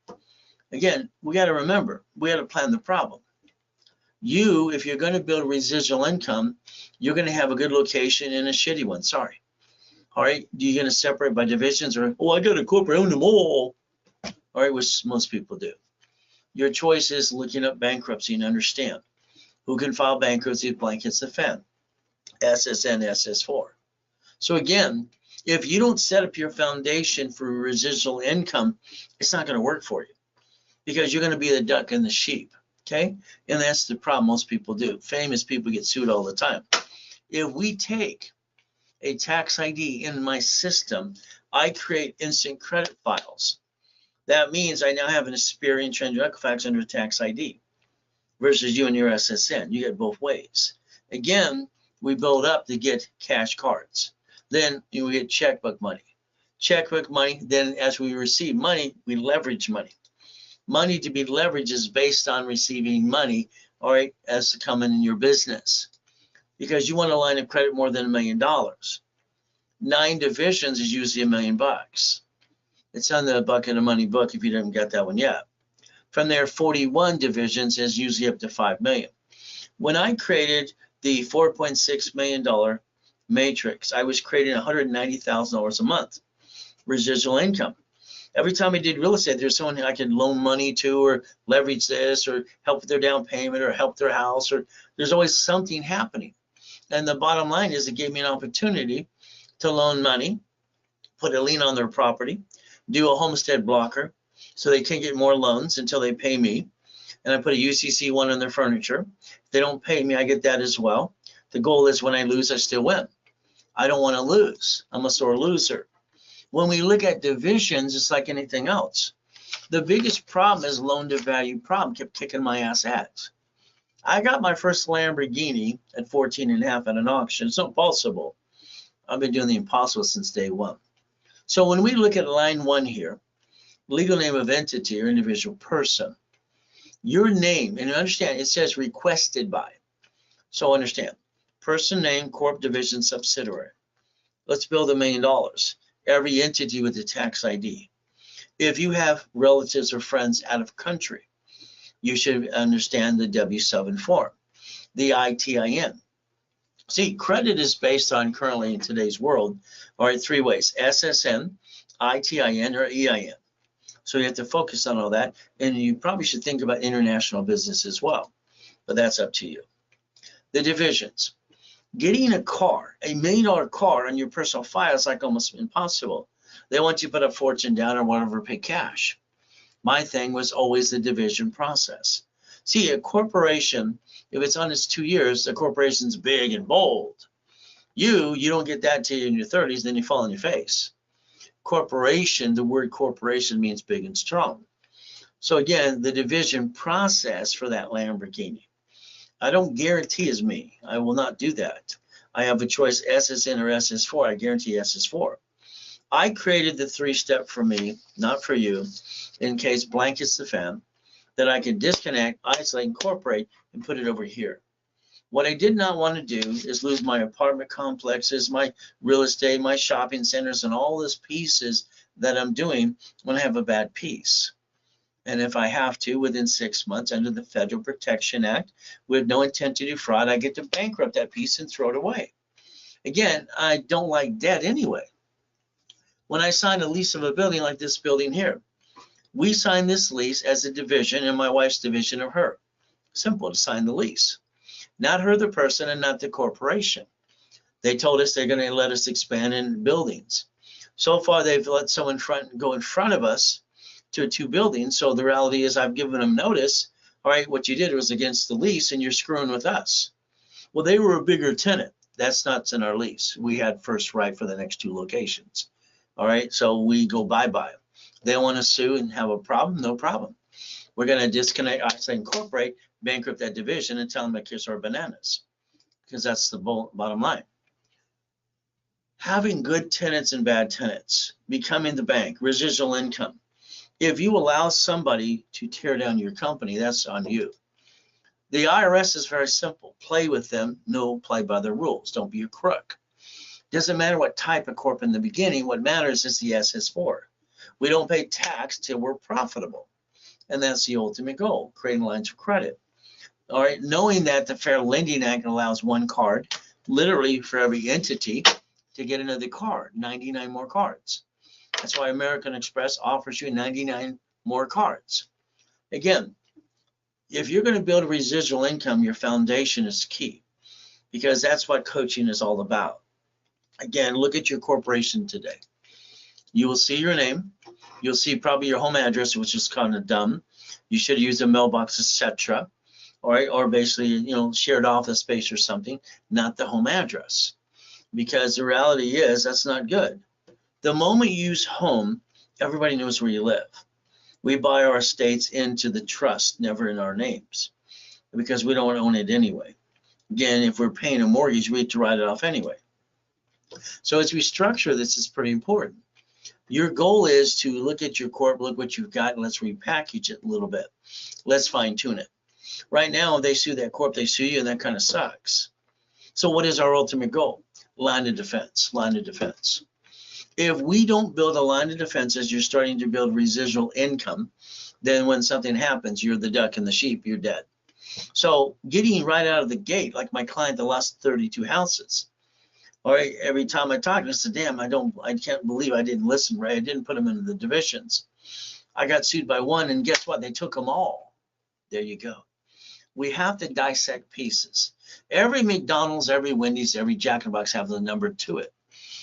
Again, we got to remember, we got to plan the problem. If you're going to build residual income, you're going to have a good location and a shitty one. Sorry. All right. You're going to separate by divisions, or, I got a corporate, own them all. All right, which most people do. Your choice is looking up bankruptcy and understand who can file bankruptcy blankets the FEN, SSN, SS4. So again, if you don't set up your foundation for residual income, it's not going to work for you, because you're going to be the duck and the sheep. Okay, and that's the problem most people do. Famous people get sued all the time. If we take a tax ID in my system, I create instant credit files. That means I now have an Experian Transact under tax ID versus you and your SSN. You get both ways. Again, we build up to get cash cards. Then we get checkbook money. Checkbook money, then as we receive money, we leverage money. Money to be leveraged is based on receiving money, all right, as to come in your business, because you want a line of credit more than $1 million. 9 divisions is usually $1 million. It's on the Bucket of Money book if you haven't got that one yet. From there, 41 divisions is usually up to $5 million. When I created the $4.6 million matrix, I was creating $190,000 a month residual income. Every time I did real estate, there's someone I could loan money to, or leverage this, or help with their down payment, or help their house, or there's always something happening. And the bottom line is, it gave me an opportunity to loan money, put a lien on their property, do a homestead blocker, so they can't get more loans until they pay me. And I put a UCC one on their furniture. If they don't pay me, I get that as well. The goal is, when I lose, I still win. I don't want to lose. I'm a sore loser. When we look at divisions, it's like anything else. The biggest problem is loan to value problem. Kept kicking my ass at. I got my first Lamborghini at 14.5 at an auction. It's not possible. I've been doing the impossible since day one. So when we look at line 1 here, legal name of entity or individual person, your name, and understand, it says requested by. So understand, person name, corp, division, subsidiary. Let's build $1 million. Every entity with a tax ID. If you have relatives or friends out of country, you should understand the W-7 form, the ITIN. See, credit is based on, currently in today's world, all right, three ways: SSN, ITIN, or EIN. So you have to focus on all that, and you probably should think about international business as well, but that's up to you. The divisions. Getting a car, $1 million car on your personal file is like almost impossible. They want you to put a fortune down or whatever, pay cash. My thing was always the division process. See, a corporation, if it's on its 2 years, the corporation's big and bold. You don't get that till you're in your 30s, then you fall on your face. Corporation, the word corporation means big and strong. So again, the division process for that Lamborghini, I don't guarantee is me. I will not do that. I have a choice, SSN or SS4. I guarantee SS4. I created the 3-step for me, not for you, in case blank hits the fan, that I can disconnect, isolate, incorporate, and put it over here. What I did not want to do is lose my apartment complexes, my real estate, my shopping centers, and all those pieces that I'm doing when I have a bad piece. And if I have to, within 6 months, under the Federal Protection Act, with no intent to do fraud, I get to bankrupt that piece and throw it away. Again, I don't like debt anyway. When I sign a lease of a building like this building here, we sign this lease as a division and my wife's division of her. Simple to sign the lease. Not her, the person, and not the corporation. They told us they're going to let us expand in buildings. So far, they've let someone go in front of us to 2 buildings. So the reality is I've given them notice. All right, what you did was against the lease and you're screwing with us. Well, they were a bigger tenant. That's not in our lease. We had first right for the next 2 locations. All right, so we go bye-bye. They want to sue and have a problem, no problem. We're going to disconnect, isolate, incorporate, bankrupt that division, and tell them to kiss our bananas, because that's the bottom line. Having good tenants and bad tenants, becoming the bank, residual income. If you allow somebody to tear down your company, that's on you. The IRS is very simple. Play with them, no, play by the rules. Don't be a crook. Doesn't matter what type of corp in the beginning. What matters is the SS4. We don't pay tax till we're profitable. And that's the ultimate goal, creating lines of credit. All right, knowing that the Fair Lending Act allows 1 card, literally for every entity, to get another card, 99 more cards. That's why American Express offers you 99 more cards. Again, if you're going to build a residual income, your foundation is key, because that's what coaching is all about. Again, look at your corporation today. You will see your name. You'll see probably your home address, which is kind of dumb. You should use a mailbox, etc. All right, or basically, shared office space or something, not the home address. Because the reality is that's not good. The moment you use home, everybody knows where you live. We buy our estates into the trust, never in our names, because we don't own it anyway. Again, if we're paying a mortgage, we have to write it off anyway. So as we structure this, it's pretty important. Your goal is to look at your corp, look what you've got, and let's repackage it a little bit. Let's fine tune it. Right now, if they sue that corp, they sue you, and that kind of sucks. So what is our ultimate goal? Line of defense, line of defense. If we don't build a line of defense as you're starting to build residual income, then when something happens, you're the duck and the sheep, you're dead. So getting right out of the gate, like my client that lost 32 houses. All right, every time I talk, I said, damn, I can't believe I didn't listen, right? I didn't put them into the divisions. I got sued by 1, and guess what? They took them all. There you go. We have to dissect pieces. Every McDonald's, every Wendy's, every Jack in the Box have the number to it.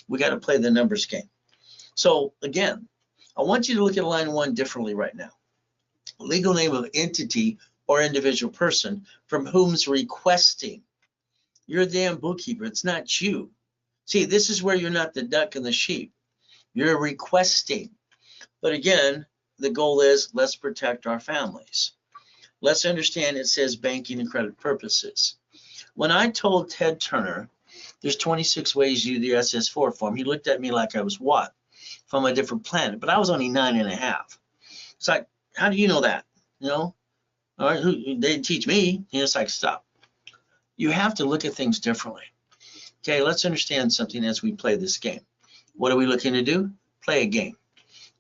We got to play the numbers game. So again, I want you to look at line 1 differently right now. Legal name of entity or individual person from whom's requesting. You're a damn bookkeeper. It's not you. See, this is where you're not the duck and the sheep. You're requesting. But again, the goal is let's protect our families. Let's understand it says banking and credit purposes. When I told Ted Turner, there's 26 ways you do the SS4 form, he looked at me like I was what? From a different planet, but I was only 9.5. It's like, how do you know that? All right, they didn't teach me. It's like, stop. You have to look at things differently. Okay, let's understand something as we play this game. What are we looking to do? Play a game.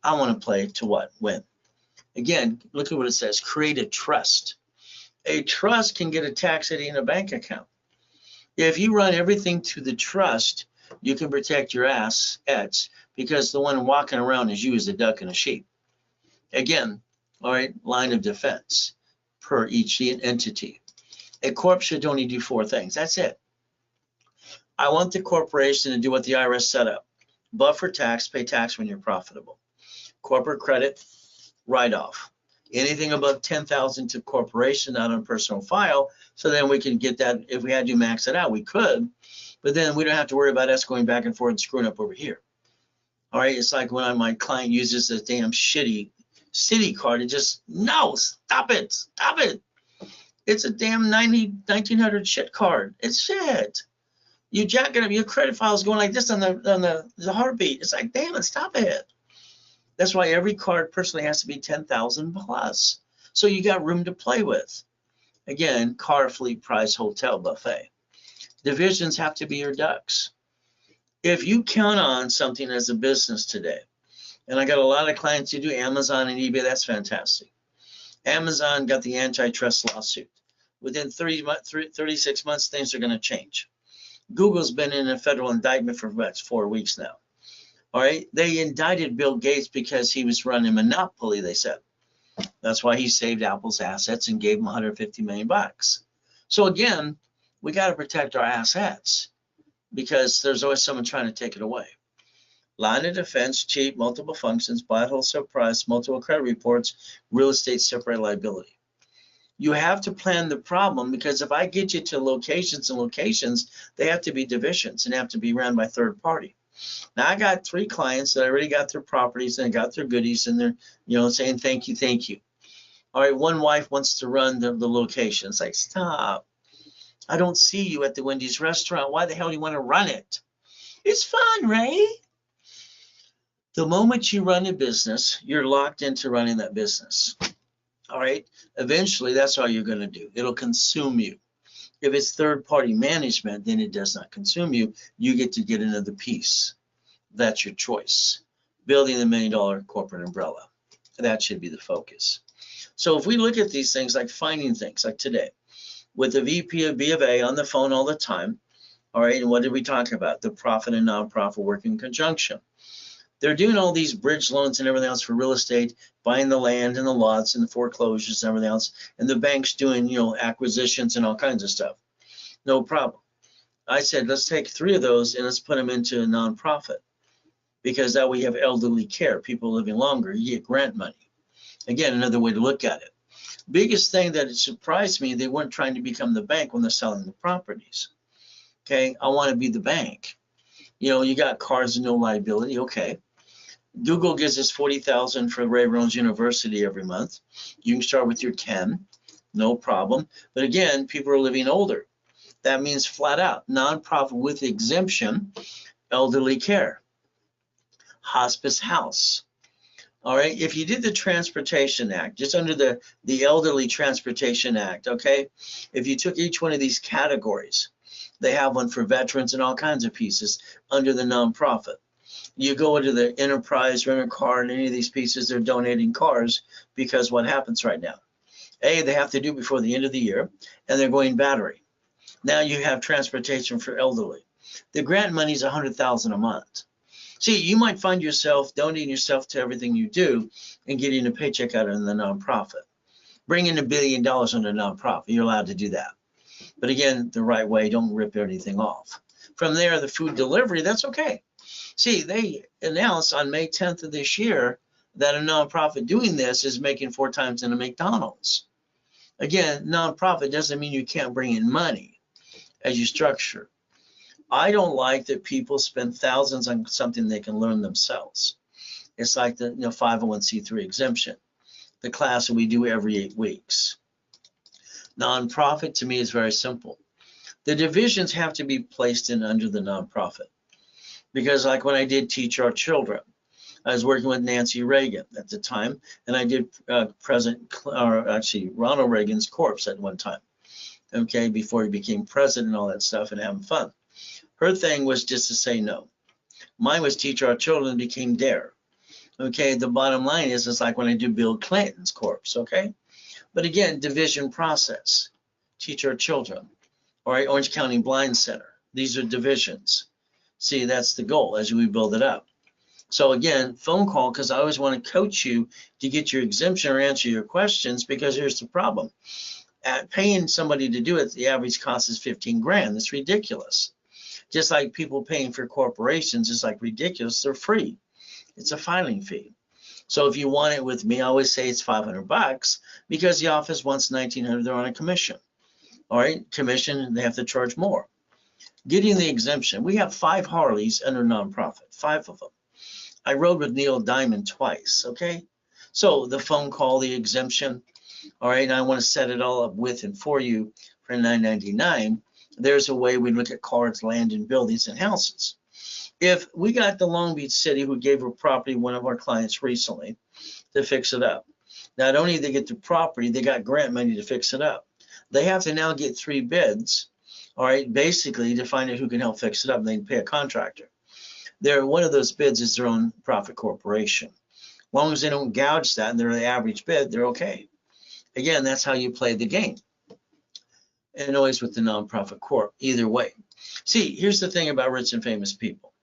I want to play to what? Win. Again, look at what it says. Create a trust. A trust can get a tax ID in a bank account. If you run everything to the trust, you can protect your assets because the one walking around is you as a duck and a sheep. Again, all right, line of defense per each entity. A corp should only do 4 things. That's it. I want the corporation to do what the IRS set up. Buffer tax, pay tax when you're profitable. Corporate credit, write-off. Anything above 10,000 to corporation, not on personal file. So then we can get that. If we had to max it out, we could, but then we don't have to worry about us going back and forth and screwing up over here. All right, it's like when my client uses a damn shitty Citi card, it just, no, stop it, stop it. It's a damn 1900 shit card. It's shit. You jack it up, your credit file is going like this on the heartbeat. It's like, damn it, stop it. That's why every card personally has to be 10,000 plus. So you got room to play with. Again, car, fleet, price, hotel, buffet. Divisions have to be your ducks. If you count on something as a business today, and I got a lot of clients who do Amazon and eBay, that's fantastic. Amazon got the antitrust lawsuit. Within 36 months, things are going to change. Google's been in a federal indictment for about 4 weeks now. All right, they indicted Bill Gates because he was running a monopoly, they said. That's why he saved Apple's assets and gave them 150 million bucks. So again, we got to protect our assets because there's always someone trying to take it away. Line of defense, cheap, multiple functions, buy at wholesale price, multiple credit reports, real estate separate liability. You have to plan the problem because if I get you to locations and locations, they have to be divisions and have to be run by third party. Now I got 3 clients that already got their properties and got their goodies and they're, saying thank you, thank you. All right, one wife wants to run the location. It's like, stop. I don't see you at the Wendy's restaurant. Why the hell do you want to run it? It's fun, Ray. The moment you run a business, you're locked into running that business. All right, eventually that's all you're going to do. It'll consume you. If it's third-party management, then it does not consume you. You get to get another piece. That's your choice. Building the $1 million corporate umbrella. That should be the focus. So if we look at these things like finding things like today, with the VP of B of A on the phone all the time, all right, and what did we talk about? The profit and nonprofit work in conjunction. They're doing all these bridge loans and everything else for real estate, buying the land and the lots and the foreclosures and everything else, and the bank's doing, acquisitions and all kinds of stuff. No problem. I said, let's take 3 of those and let's put them into a nonprofit because that way you have elderly care, people living longer, you get grant money. Again, another way to look at it. Biggest thing that it surprised me, they weren't trying to become the bank when they're selling the properties. Okay, I want to be the bank. You got cars and no liability, okay. Google gives us $40,000 for Ray Rollins University every month. You can start with your 10, no problem. But again, people are living older. That means flat out, nonprofit with exemption, elderly care, hospice house. All right, if you did the Transportation Act, just under the Elderly Transportation Act, okay, if you took each one of these categories, they have one for veterans and all kinds of pieces under the nonprofit. You go into the enterprise, rent a car, and any of these pieces, they're donating cars because what happens right now? A, they have to do before the end of the year, and they're going battery. Now you have transportation for elderly. The grant money is $100,000 a month. See, you might find yourself donating yourself to everything you do and getting a paycheck out of the nonprofit. Bring in $1 billion on the nonprofit. You're allowed to do that. But again, the right way, don't rip anything off. From there, the food delivery, that's okay. See, they announced on May 10th of this year that a nonprofit doing this is making 4 times in a McDonald's. Again, nonprofit doesn't mean you can't bring in money as you structure. I don't like that people spend thousands on something they can learn themselves. It's like the 501c3 exemption, the class that we do every 8 weeks. Nonprofit to me is very simple. The divisions have to be placed in under the nonprofit. Because like when I did Teach Our Children, I was working with Nancy Reagan at the time, and I did Ronald Reagan's corpse at one time, okay, before he became president and all that stuff and having fun. Her thing was just to say no. Mine was Teach Our Children, became DARE. Okay, the bottom line is, it's like when I do Bill Clinton's corpse, okay? But again, division process. Teach our children. All right, Orange County Blind Center. These are divisions. See, that's the goal as we build it up. So again, phone call, because I always want to coach you to get your exemption or answer your questions, because here's the problem. At paying somebody to do it, the average cost is 15 grand. That's ridiculous. Just like people paying for corporations is like ridiculous. They're free. It's a filing fee. So if you want it with me, I always say it's $500 because the office wants $1,900. They're on a commission. All right, commission, they have to charge more. Getting the exemption. We have 5 Harleys under nonprofit, 5 of them. I rode with Neil Diamond twice, okay? So the phone call, the exemption, all right, and I want to set it all up with and for you for $9.99. There's a way we look at cars, land, and buildings and houses. If we got the Long Beach City who gave a property, one of our clients recently, to fix it up. Not only did they get the property, they got grant money to fix it up. They have to now get 3 bids, all right, basically to find out who can help fix it up, and they can pay a contractor. One of those bids is their own profit corporation. As long as they don't gouge that and they're the average bid, they're okay. Again, that's how you play the game. And always with the nonprofit corp, either way. See, here's the thing about rich and famous people.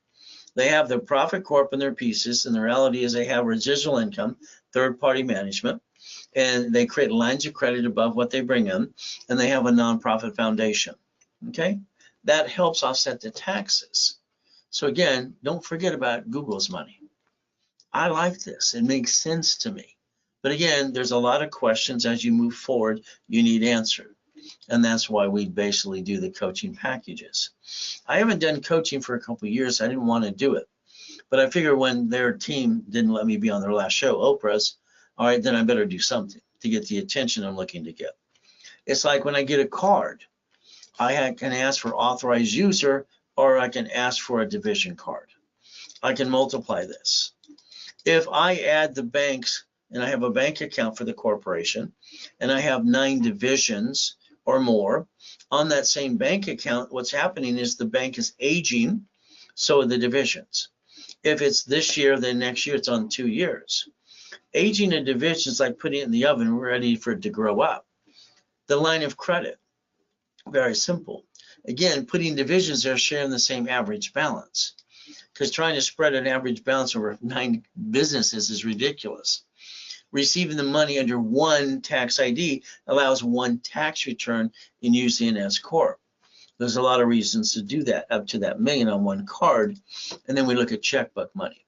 They have their profit corp in their pieces, and the reality is they have residual income, third-party management, and they create lines of credit above what they bring in, and they have a nonprofit foundation, okay? That helps offset the taxes. So again, don't forget about Google's money. I like this. It makes sense to me. But again, there's a lot of questions as you move forward you need answered. And that's why we basically do the coaching packages. I haven't done coaching for a couple of years. I didn't want to do it. But I figure when their team didn't let me be on their last show, Oprah's, all right, then I better do something to get the attention I'm looking to get. It's like when I get a card, I can ask for authorized user, or I can ask for a division card. I can multiply this. If I add the banks, and I have a bank account for the corporation, and I have 9 divisions or more on that same bank account, what's happening is the bank is aging, so are the divisions. If it's this year, then next year it's on 2 years. Aging a division is like putting it in the oven ready for it to grow up. The line of credit, very simple. Again, putting divisions there sharing the same average balance, because trying to spread an average balance over 9 businesses is ridiculous. Receiving the money under one tax ID allows one tax return in using an S Corp. There's a lot of reasons to do that, up to that $1 million on one card, and then we look at checkbook money.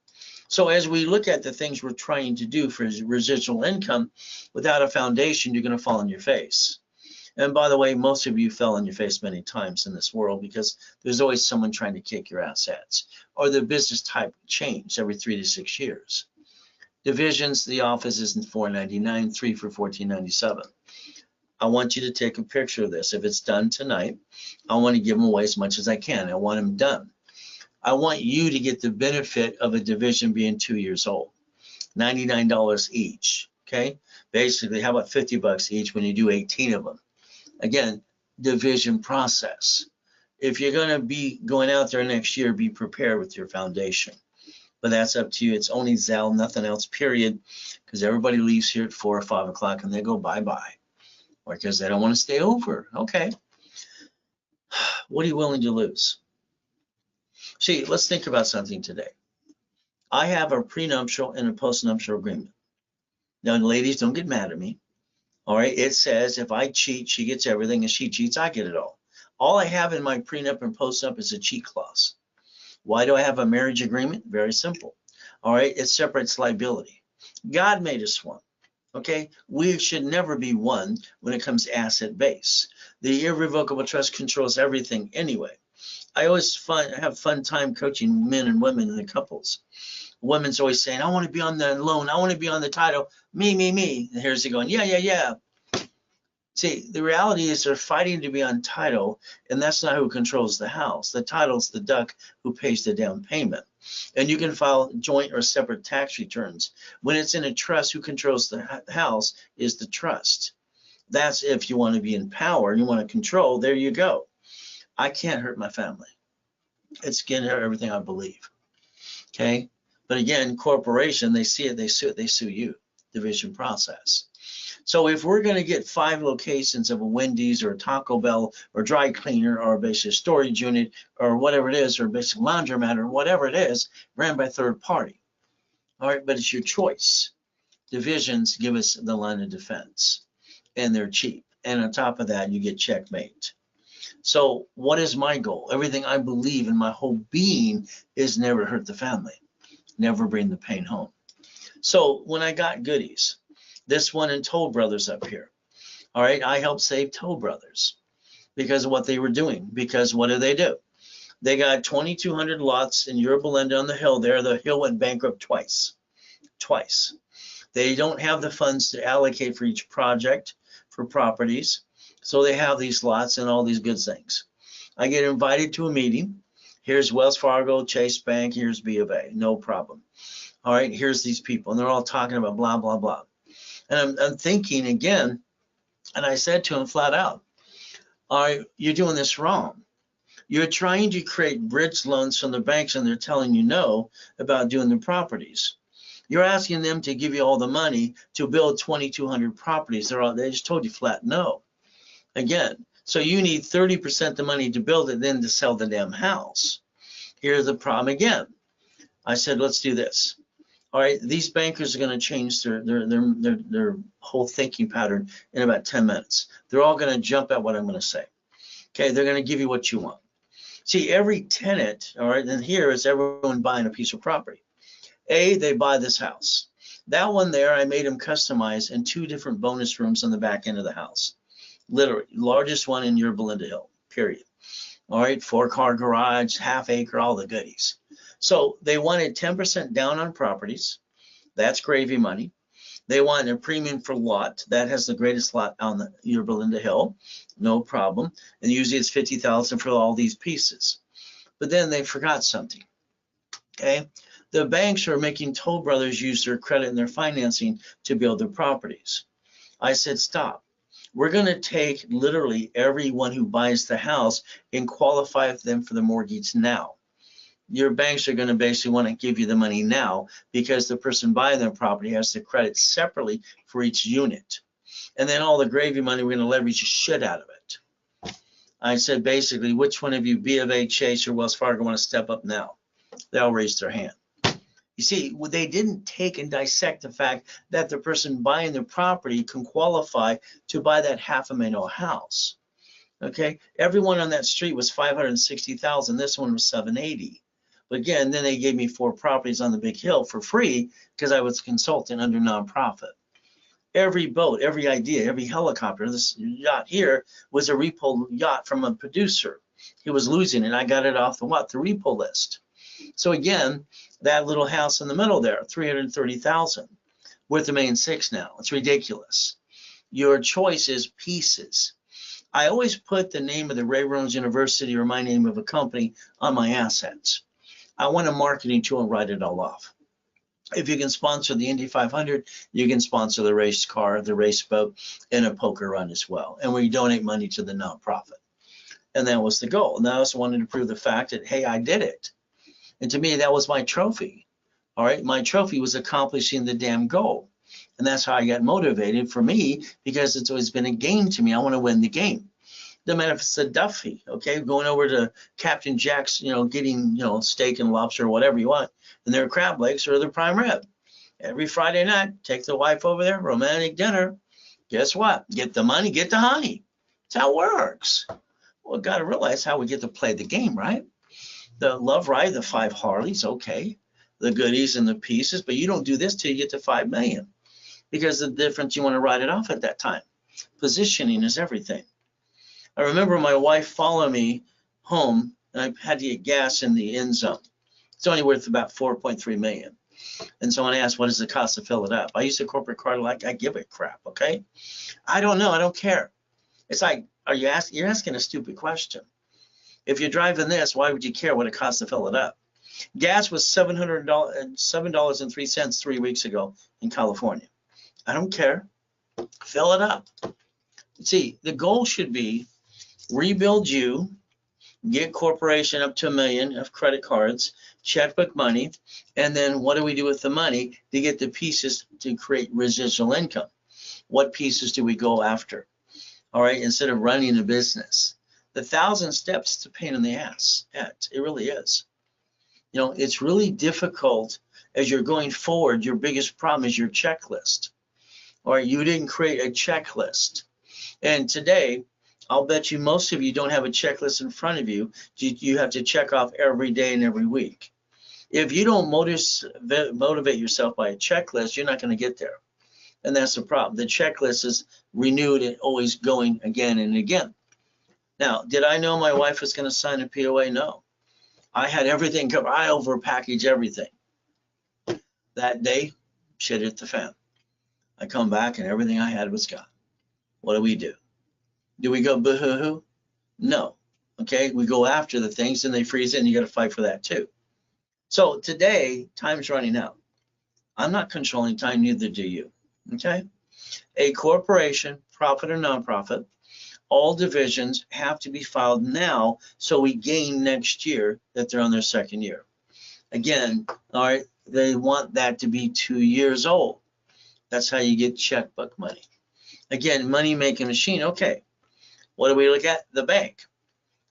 So as we look at the things we're trying to do for residual income, without a foundation, you're going to fall on your face. And by the way, most of you fell on your face many times in this world because there's always someone trying to kick your assets, or the business type change every 3 to 6 years. Divisions, the office is in $4.99, 3 for $14.97. I want you to take a picture of this. If it's done tonight, I want to give them away as much as I can. I want them done. I want you to get the benefit of a division being 2 years old. $99 each, okay? Basically, how about $50 each when you do 18 of them? Again, division process. If you're going to be going out there next year, be prepared with your foundation. But that's up to you. It's only Zelle, nothing else, period, because everybody leaves here at 4 or 5 o'clock and they go bye-bye, or because they don't want to stay over. Okay. What are you willing to lose? See, let's think about something today. I have a prenuptial and a postnuptial agreement. Now, ladies, don't get mad at me. All right, it says if I cheat, she gets everything, and she cheats, I get it all. All I have in my prenup and postnup is a cheat clause. Why do I have a marriage agreement? Very simple. All right, it separates liability. God made us one. Okay, we should never be one when it comes to asset base. The irrevocable trust controls everything anyway. I always have fun time coaching men and women in the couples. Women's always saying, I want to be on the loan, I want to be on the title, me. And here's he going, yeah. See, the reality is they're fighting to be on title, and that's not who controls the house. The title's the duck who pays the down payment. And you can file joint or separate tax returns. When it's in a trust, who controls the house is the trust. That's if you want to be in power and you want to control, there you go. I can't hurt my family. It's getting everything I believe. Okay? But again, corporation, they see it, they sue you, division process. So if we're going to get 5 locations of a Wendy's or a Taco Bell or dry cleaner or a basic storage unit or whatever it is, or a basic laundromat or whatever it is, ran by third party. All right, but it's your choice. Divisions give us the line of defense, and they're cheap. And on top of that, you get checkmate. So what is my goal? Everything I believe in my whole being is never hurt the family, never bring the pain home. So when I got goodies, this one in Toll Brothers up here, all right, I helped save Toll Brothers because of what they were doing. Because what do? They got 2,200 lots in Yorba Linda on the hill there. The hill went bankrupt twice. They don't have the funds to allocate for each project for properties. So they have these lots and all these good things. I get invited to a meeting. Here's Wells Fargo, Chase Bank, here's B of A, no problem. All right, here's these people, and they're all talking about blah, blah, blah. And I'm thinking again, and I said to him flat out, all right, you're doing this wrong. You're trying to create bridge loans from the banks, and they're telling you no about doing the properties. You're asking them to give you all the money to build 2,200 properties. They just told you flat no. Again, so you need 30% the money to build it, then to sell the damn house. Here's the problem again. I said, let's do this. All right, these bankers are going to change their whole thinking pattern in about 10 minutes. They're all going to jump at what I'm going to say. Okay, they're going to give you what you want. See, every tenant, all right, and here is everyone buying a piece of property. They buy this house. That one there, I made them customize in 2 different bonus rooms on the back end of the house. Literally, largest one in Yorba Linda Hill, period. All right, 4-car garage, half acre, all the goodies. So they wanted 10% down on properties. That's gravy money. They wanted a premium for lot. That has the greatest lot on the Yorba Linda Hill, no problem. And usually it's $50,000 for all these pieces. But then they forgot something. Okay, the banks are making Toll Brothers use their credit and their financing to build their properties. I said, stop. We're going to take literally everyone who buys the house and qualify them for the mortgage now. Your banks are going to basically want to give you the money now because the person buying their property has the credit separately for each unit. And then all the gravy money, we're going to leverage the shit out of it. I said, basically, which one of you, B of A, Chase, or Wells Fargo, want to step up now? They all raised their hand. You see, they didn't take and dissect the fact that the person buying the property can qualify to buy that $500,000 house. Okay, everyone on that street was $560,000. This one was $780,000. But again, then they gave me 4 properties on the big hill for free because I was a consultant under nonprofit. Every boat, every idea, every helicopter, this yacht here was a repo yacht from a producer. He was losing it. I got it off the repo list. So again, that little house in the middle there, $330,000, worth $1.6 million now. It's ridiculous. Your choice is pieces. I always put the name of the Ray Rollins University or my name of a company on my assets. I want a marketing tool and write it all off. If you can sponsor the Indy 500, you can sponsor the race car, the race boat, and a poker run as well. And we donate money to the nonprofit. And that was the goal. And I also wanted to prove the fact that, hey, I did it. And to me, that was my trophy. All right, my trophy was accomplishing the damn goal. And that's how I got motivated for me, because it's always been a game to me. I want to win the game. No matter if it's a Duffy, okay, going over to Captain Jack's, getting, steak and lobster or whatever you want, and their crab legs or their prime rib. Every Friday night, take the wife over there, romantic dinner. Guess what? Get the money, get the honey. That's how it works. Well, got to realize how we get to play the game, right? The love ride, the 5 Harleys, okay, the goodies and the pieces, but you don't do this till you get to 5 million, because the difference, you want to write it off at that time. Positioning is everything. I remember my wife followed me home, and I had to get gas in the end zone. It's only worth about 4.3 million. And someone asked, what does it cost to fill it up? I use a corporate card like I give it crap, okay? I don't know, I don't care. It's like, you're asking a stupid question. If you're driving this, why would you care what it costs to fill it up? Gas was $7.03 3 weeks ago in California. I don't care. Fill it up. See, the goal should be rebuild you, get corporation up to $1 million of credit cards, checkbook money, and then what do we do with the money to get the pieces to create residual income? What pieces do we go after? All right, instead of running a business. The 1,000 steps is a pain in the ass. Yeah, it really is. You know, it's really difficult as you're going forward. Your biggest problem is your checklist. All right, you didn't create a checklist. And today, I'll bet you most of you don't have a checklist in front of you. You have to check off every day and every week. If you don't motivate yourself by a checklist, you're not going to get there. And that's the problem. The checklist is renewed and always going again and again. Now, did I know my wife was going to sign a POA? No. I had everything covered. I overpackaged everything. That day, shit hit the fan. I come back and everything I had was gone. What do? Do we go boo-hoo-hoo? No. Okay, we go after the things and they freeze it and you got to fight for that too. So today, time's running out. I'm not controlling time, neither do you. Okay? A corporation, profit or nonprofit, all divisions have to be filed now so we gain next year that they're on their second year. Again, all right, they want that to be 2 years old. That's how you get checkbook money. Again, money making machine. Okay, what do we look at? The bank.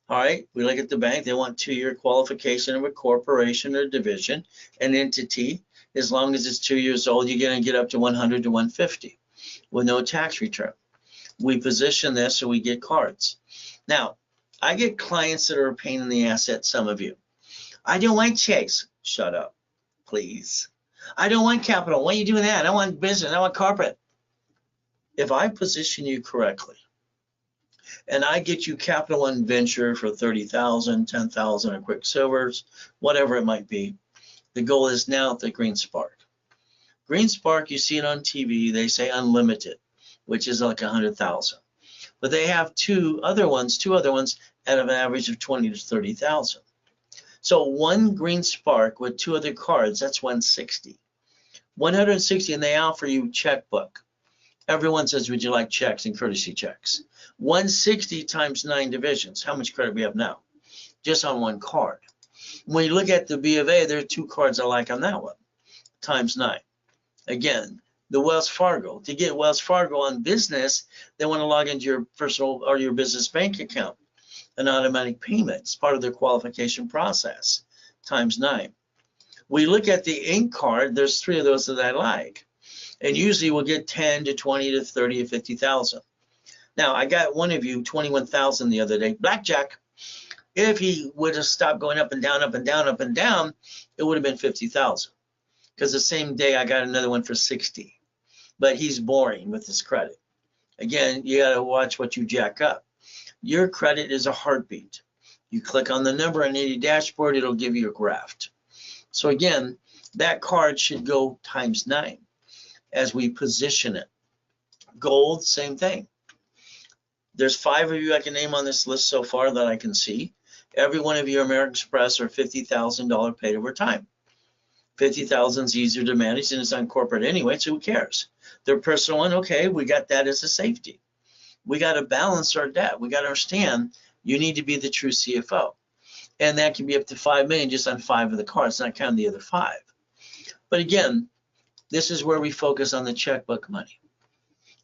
All right, we look at the bank. They want 2-year qualification of a corporation or division, an entity. As long as it's 2 years old, you're going to get up to 100 to 150 with no tax return. We position this so we get cards. Now, I get clients that are a pain in the ass at some of you. I don't want checks. Shut up, please. I don't want capital. Why are you doing that? I want business. I want corporate. If I position you correctly, and I get you Capital One Venture for 30,000, 10,000, or Quicksilvers, whatever it might be, the goal is now the Green Spark. Green Spark, you see it on TV, they say unlimited, which is like 100,000. But they have two other ones at an average of 20 to 30,000. So one Green Spark with 2 other cards, that's 160. 160, and they offer you checkbook. Everyone says, would you like checks and courtesy checks? 160 times 9 divisions. How much credit we have now? Just on one card. When you look at the B of A, there are 2 cards I like on that one, times 9. Again, the Wells Fargo. To get Wells Fargo on business, they want to log into your personal or your business bank account. An automatic payment. It's part of their qualification process, times 9. We look at the ink card, there's 3 of those that I like. And usually we'll get 10 to 20 to 30 to 50,000. Now, I got one of you 21,000 the other day, blackjack. If he would have stopped going up and down, up and down, up and down, it would have been 50,000. Because the same day I got another one for 60. But he's boring with his credit. Again, you got to watch what you jack up. Your credit is a heartbeat. You click on the number on any dashboard, it'll give you a graph. So again, that card should go times 9 as we position it. Gold, same thing. There's 5 of you I can name on this list so far that I can see. Every one of you American Express are $50,000 paid over time. 50,000 is easier to manage and it's on corporate anyway, so who cares? Their personal one, okay, we got that as a safety. We got to balance our debt. We got to understand you need to be the true CFO. And that can be up to 5 million just on 5 of the cards, not counting the other 5. But again, this is where we focus on the checkbook money.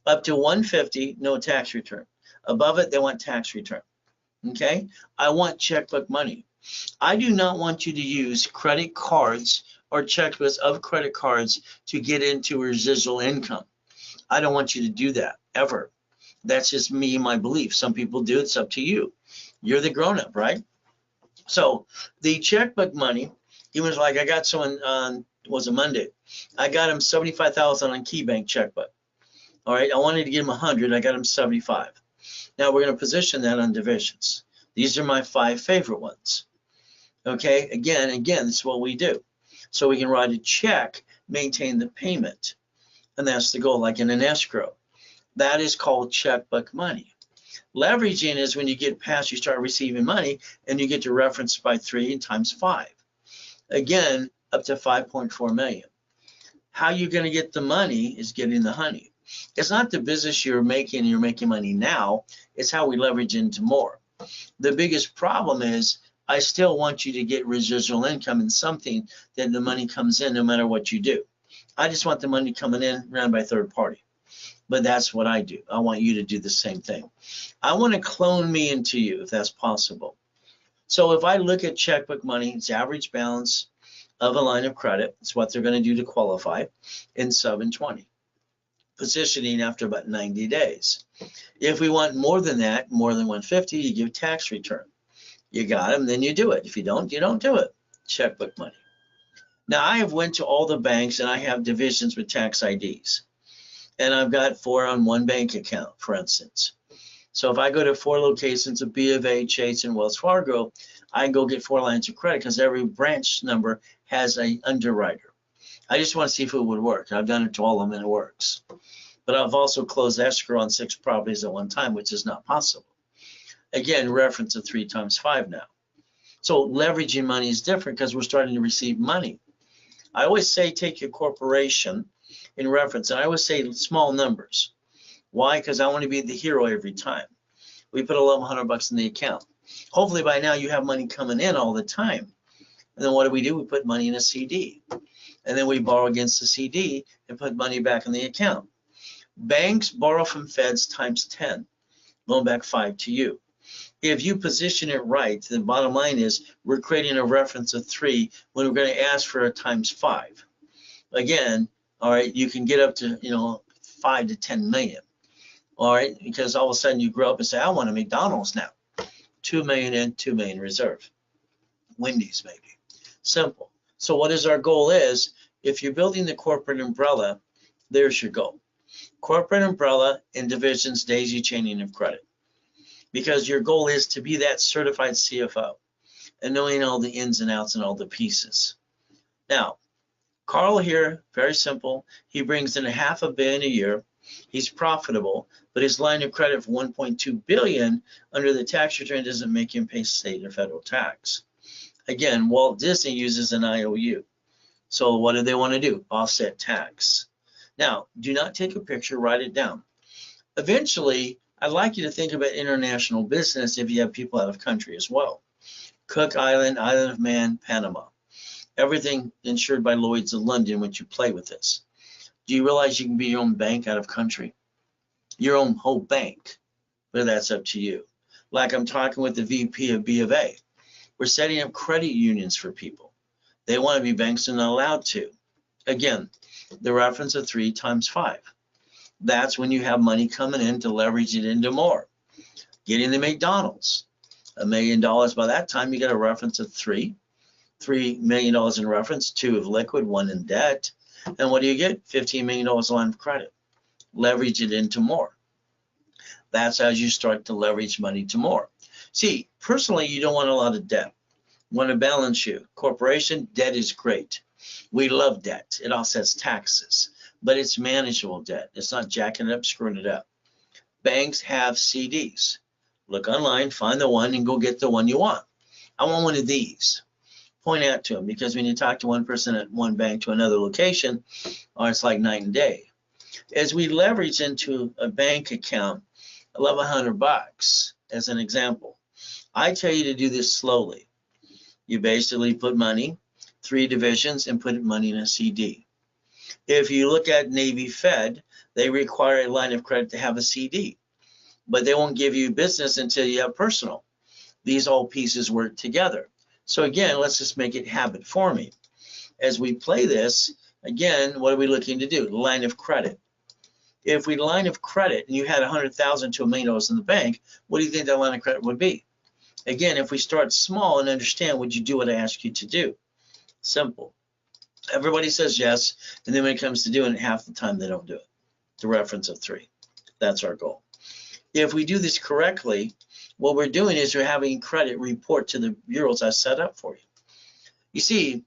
Up to 150, no tax return. Above it, they want tax return. Okay? I want checkbook money. I do not want you to use credit cards or checklists of credit cards to get into residual income. I don't want you to do that, ever. That's just me and my belief. Some people do, it's up to you. You're the grown-up, right? So the checkbook money, it was like I got someone on, it was a Monday. I got him 75,000 on KeyBank checkbook. All right, I wanted to give him 100, I got him 75. Now we're going to position that on divisions. These are my 5 favorite ones. Okay, again, this is what we do. So we can write a check, maintain the payment. And that's the goal, like in an escrow. That is called checkbook money. Leveraging is when you get past, you start receiving money and you get to reference by 3 and times 5. Again, up to 5.4 million. How you're going to get the money is getting the honey. It's not the business you're making money now. It's how we leverage into more. The biggest problem is I still want you to get residual income in something that the money comes in no matter what you do. I just want the money coming in ran by third party. But that's what I do. I want you to do the same thing. I want to clone me into you if that's possible. So if I look at checkbook money, it's average balance of a line of credit. It's what they're going to do to qualify in 720. Positioning after about 90 days. If we want more than that, more than 150, you give tax return. You got them, then you do it. If you don't do it. Checkbook money. Now I have went to all the banks and I have divisions with tax IDs. And I've got 4 on one bank account, for instance. So if I go to 4 locations of B of A, Chase, and Wells Fargo, I can go get 4 lines of credit because every branch number has an underwriter. I just want to see if it would work. I've done it to all of them and it works. But I've also closed escrow on 6 properties at one time, which is not possible. Again, reference of 3 times 5 now. So leveraging money is different because we're starting to receive money. I always say take your corporation in reference, and I always say small numbers. Why? Because I want to be the hero every time. We put $1,100 in the account. Hopefully by now you have money coming in all the time. And then what do? We put money in a CD. And then we borrow against the CD and put money back in the account. Banks borrow from feds times 10, loan back 5 to you. If you position it right, the bottom line is we're creating a reference of 3 when we're going to ask for a times 5. Again, all right, you can get up to 5 to 10 million. All right, because all of a sudden you grow up and say, I want a McDonald's now. 2 million in, 2 million reserve. Wendy's maybe. Simple. So what is our goal is, if you're building the corporate umbrella, there's your goal. Corporate umbrella and divisions, daisy chaining of credit. Because your goal is to be that certified CFO and knowing all the ins and outs and all the pieces. Now, Carl here, very simple. He brings in $500 million a year. He's profitable, but his line of credit of $1.2 billion under the tax return doesn't make him pay state or federal tax. Again, Walt Disney uses an IOU. So what do they want to do? Offset tax. Now, do not take a picture, write it down. Eventually, I'd like you to think about international business if you have people out of country as well. Cook Island, Isle of Man, Panama. Everything insured by Lloyd's of London when you play with this. Do you realize you can be your own bank out of country? Your own whole bank, but that's up to you. Like I'm talking with the VP of B of A. We're setting up credit unions for people. They want to be banks and not allowed to. Again, the reference of 3 times 5. That's when you have money coming in to leverage it into more. Getting the McDonald's, $1 million by that time, you get a reference of 3. $3 million in reference, 2 of liquid, 1 in debt. And what do you get? $15 million line of credit. Leverage it into more. That's as you start to leverage money to more. See, personally, you don't want a lot of debt. You want to balance you. Corporation, debt is great. We love debt. It offsets taxes, but it's manageable debt. It's not jacking it up, screwing it up. Banks have CDs. Look online, find the one, and go get the one you want. I want one of these. Point out to them, because when you talk to one person at one bank to another location, it's like night and day. As we leverage into a bank account, $1,100 as an example. I tell you to do this slowly. You basically put money, 3 divisions, and put money in a CD. If you look at Navy Fed, they require a line of credit to have a CD, but they won't give you business until you have personal. These all pieces work together. So again, let's just make it habit forming. As we play this, again, what are we looking to do? Line of credit. If we line of credit and you had $100,000 to $1 million in the bank, what do you think that line of credit would be? Again, if we start small and understand, would you do what I ask you to do? Simple. Everybody says yes, and then when it comes to doing it, half the time they don't do it. The reference of 3. That's our goal. If we do this correctly, what we're doing is we're having credit report to the bureaus I set up for you. You see,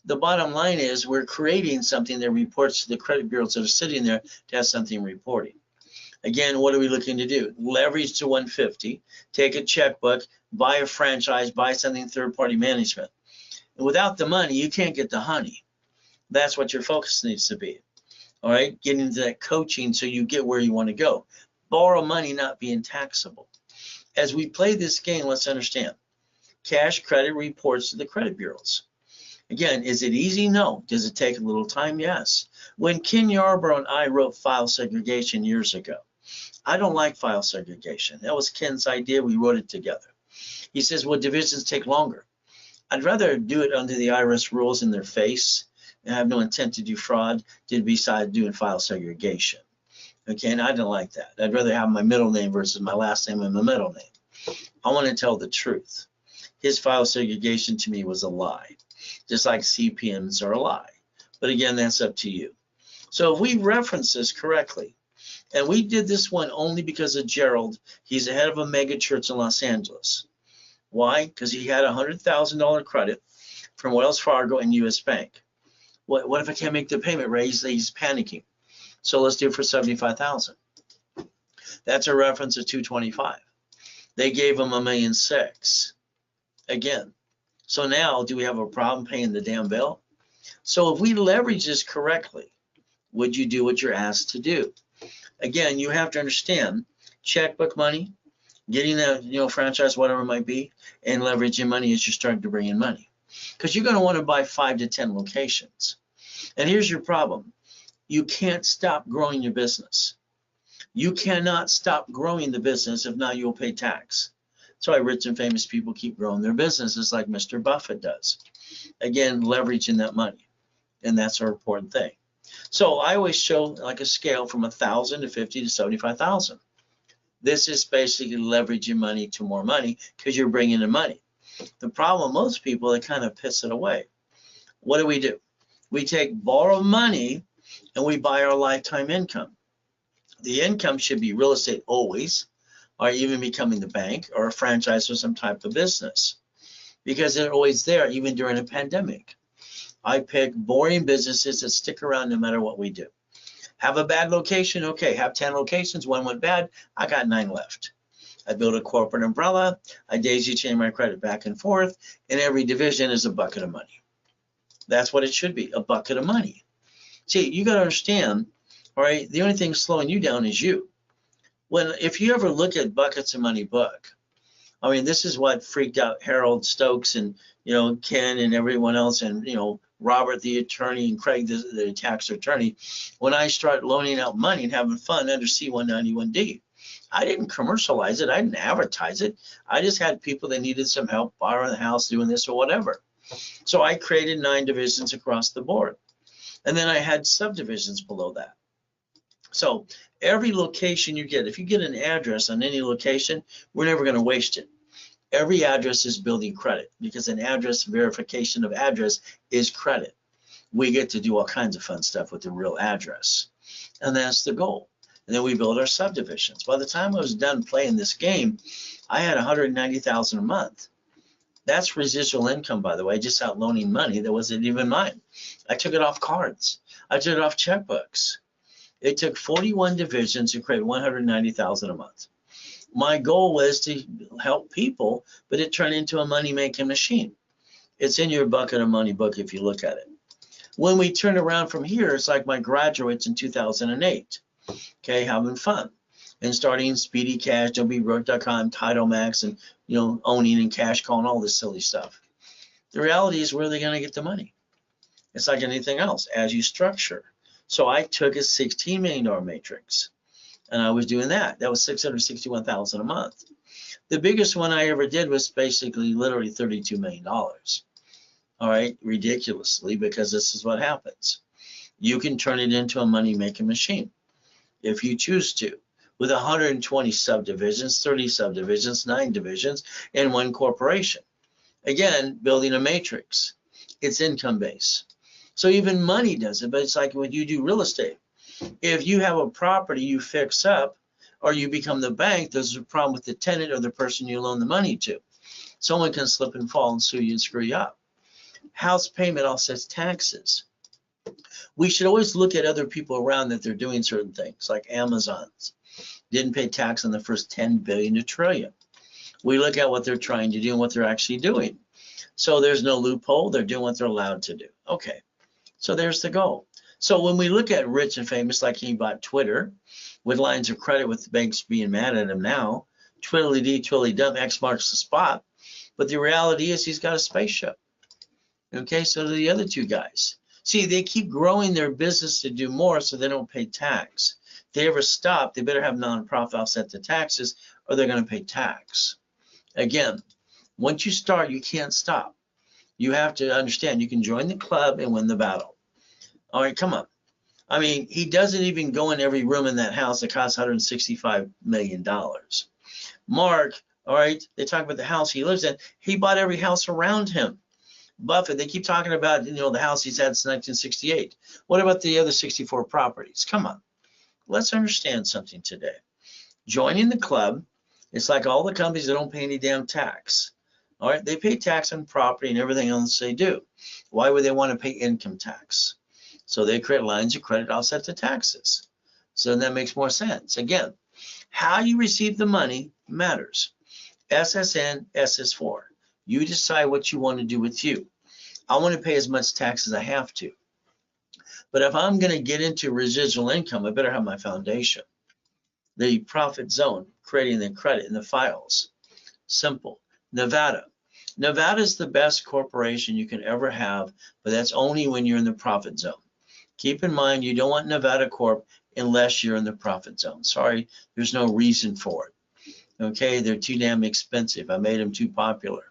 the bottom line is we're creating something that reports to the credit bureaus that are sitting there to have something reporting. Again, what are we looking to do? Leverage to 150, take a checkbook, buy a franchise, buy something third-party management. And without the money, you can't get the honey. That's what your focus needs to be. All right, get into that coaching so you get where you want to go. Borrow money not being taxable. As we play this game, let's understand. Cash credit reports to the credit bureaus. Again, is it easy? No. Does it take a little time? Yes. When Ken Yarborough and I wrote file segregation years ago, I don't like file segregation. That was Ken's idea. We wrote it together. He says, well, divisions take longer. I'd rather do it under the IRS rules in their face and have no intent to do fraud than beside doing file segregation. Okay, and I didn't like that. I'd rather have my middle name versus my last name and my middle name. I want to tell the truth. His file segregation to me was a lie, just like CPMs are a lie. But again, that's up to you. So if we reference this correctly, and we did this one only because of Gerald, he's the head of a mega church in Los Angeles. Why? Because he had a $100,000 credit from Wells Fargo and US Bank. What if I can't make the payment, Ray? He's panicking. So let's do it for $75,000. That's a reference of 225. They gave him $1.6 million. Again, so now do we have a problem paying the damn bill? So if we leverage this correctly, would you do what you're asked to do? Again, you have to understand checkbook money, getting a franchise, whatever it might be, and leveraging money as you're starting to bring in money. Because you're going to want to buy 5 to 10 locations. And here's your problem. You can't stop growing your business. You cannot stop growing the business if not you'll pay tax. That's why rich and famous people keep growing their businesses like Mr. Buffett does. Again, leveraging that money. And that's an important thing. So I always show like a scale from 1,000 to 50 to 75,000. This is basically leveraging money to more money because you're bringing in money. The problem with most people, they kind of piss it away. What do? We take borrowed money and we buy our lifetime income. The income should be real estate always, or even becoming the bank or a franchise or some type of business, because they're always there, even during a pandemic. I pick boring businesses that stick around no matter what we do. Have a bad location? Okay, have 10 locations, one went bad, I got 9 left. I build a corporate umbrella, I daisy chain my credit back and forth, and every division is a bucket of money. That's what it should be, a bucket of money. See, you got to understand, all right, the only thing slowing you down is you. If you ever look at Buckets of Money book, I mean, this is what freaked out Harold Stokes and, Ken and everyone else and, Robert, the attorney, and Craig, the tax attorney, when I start loaning out money and having fun under C-191D. I didn't commercialize it. I didn't advertise it. I just had people that needed some help borrowing the house, doing this or whatever. So I created 9 divisions across the board. And then I had subdivisions below that. So every location you get, if you get an address on any location, we're never going to waste it. Every address is building credit because an address verification of address is credit. We get to do all kinds of fun stuff with the real address. And that's the goal. And then we build our subdivisions. By the time I was done playing this game, I had $190,000 a month. That's residual income, by the way, just out loaning money that wasn't even mine. I took it off cards. I took it off checkbooks. It took 41 divisions to create $190,000 a month. My goal was to help people, but it turned into a money-making machine. It's in your Bucket of Money book if you look at it. When we turn around from here, it's like my graduates in 2008, okay, having fun and starting Speedy Cash, WBroke.com, Title Max, and owning and cash calling, all this silly stuff. The reality is, where are they going to get the money? It's like anything else, as you structure. So I took a $16 million matrix, and I was doing that. That was $661,000 a month. The biggest one I ever did was basically literally $32 million. All right, ridiculously, because this is what happens. You can turn it into a money-making machine if you choose to, with 120 subdivisions, 30 subdivisions, 9 divisions, and 1 corporation. Again, building a matrix. It's income base. So even money does it, but it's like when you do real estate. If you have a property you fix up or you become the bank, there's a problem with the tenant or the person you loan the money to. Someone can slip and fall and sue you and screw you up. House payment offsets taxes. We should always look at other people around that they're doing certain things, like Amazon's. Didn't pay tax on the first 10 billion to trillion. We look at what they're trying to do and what they're actually doing. So there's no loophole. They're doing what they're allowed to do. Okay, so there's the goal. So when we look at rich and famous, like he bought Twitter with lines of credit with the banks being mad at him now, twiddly-dee, twiddly-dum, X marks the spot. But the reality is he's got a spaceship. Okay, so do the other two guys. See, they keep growing their business to do more so they don't pay tax. If they ever stop, they better have nonprofit offset the taxes or they're going to pay tax. Again, once you start, you can't stop. You have to understand you can join the club and win the battle. All right, come on. I mean, he doesn't even go in every room in that house that costs $165 million. Mark, all right, they talk about the house he lives in. He bought every house around him. Buffett, they keep talking about, the house he's had since 1968. What about the other 64 properties? Come on. Let's understand something today. Joining the club, it's like all the companies that don't pay any damn tax. All right, they pay tax on property and everything else they do. Why would they want to pay income tax? So they create lines of credit offset the taxes. So that makes more sense. Again, how you receive the money matters. SSN, SS4. You decide what you want to do with you. I want to pay as much tax as I have to. But if I'm going to get into residual income, I better have my foundation. The profit zone, creating the credit in the files. Simple. Nevada. Nevada is the best corporation you can ever have, but that's only when you're in the profit zone. Keep in mind, you don't want Nevada Corp unless you're in the profit zone. Sorry, there's no reason for it. Okay, they're too damn expensive. I made them too popular.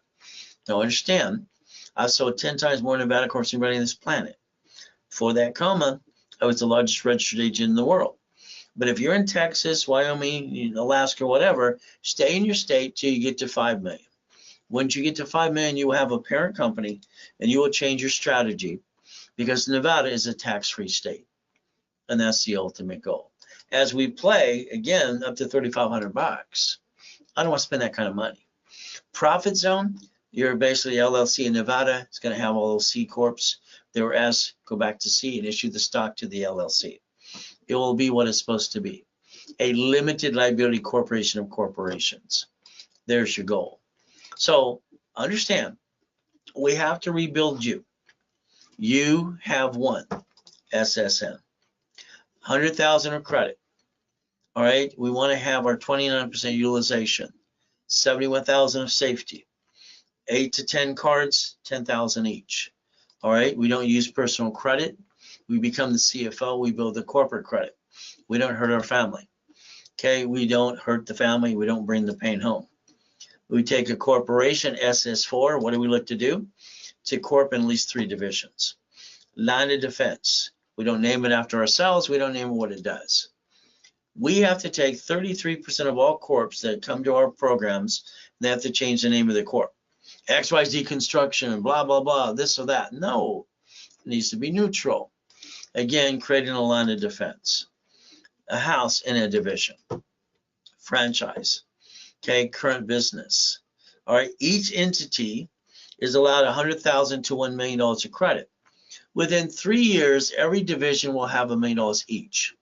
Now understand, I sold 10 times more Nevada Corps than anybody on this planet. For that comma, I was the largest registered agent in the world. But if you're in Texas, Wyoming, Alaska, whatever, stay in your state till you get to 5 million. Once you get to 5 million, you will have a parent company and you will change your strategy because Nevada is a tax-free state. And that's the ultimate goal. As we play, again, up to $3,500, I don't want to spend that kind of money. Profit zone, you're basically LLC in Nevada. It's going to have all those C corps. They were S, go back to C and issue the stock to the LLC. It will be what it's supposed to be. A limited liability corporation of corporations. There's your goal. So understand, we have to rebuild you. You have one, SSN. 100,000 of credit. All right, we want to have our 29% utilization. 71,000 of safety. 8 to 10 cards, 10,000 each. All right, we don't use personal credit. We become the CFO, we build the corporate credit. We don't hurt our family. Okay, we don't hurt the family, we don't bring the pain home. We take a corporation, SS4, what do we look to do? To corp in at least 3 divisions. Line of defense, we don't name it after ourselves, we don't name it what it does. We have to take 33% of all corps that come to our programs, they have to change the name of the corp. XYZ construction, blah, blah, blah, this or that. No, it needs to be neutral. Again, creating a line of defense. A house in a division. Franchise. Okay, current business. All right, each entity is allowed $100,000 to $1 million of credit. Within 3 years, every division will have $1 million each.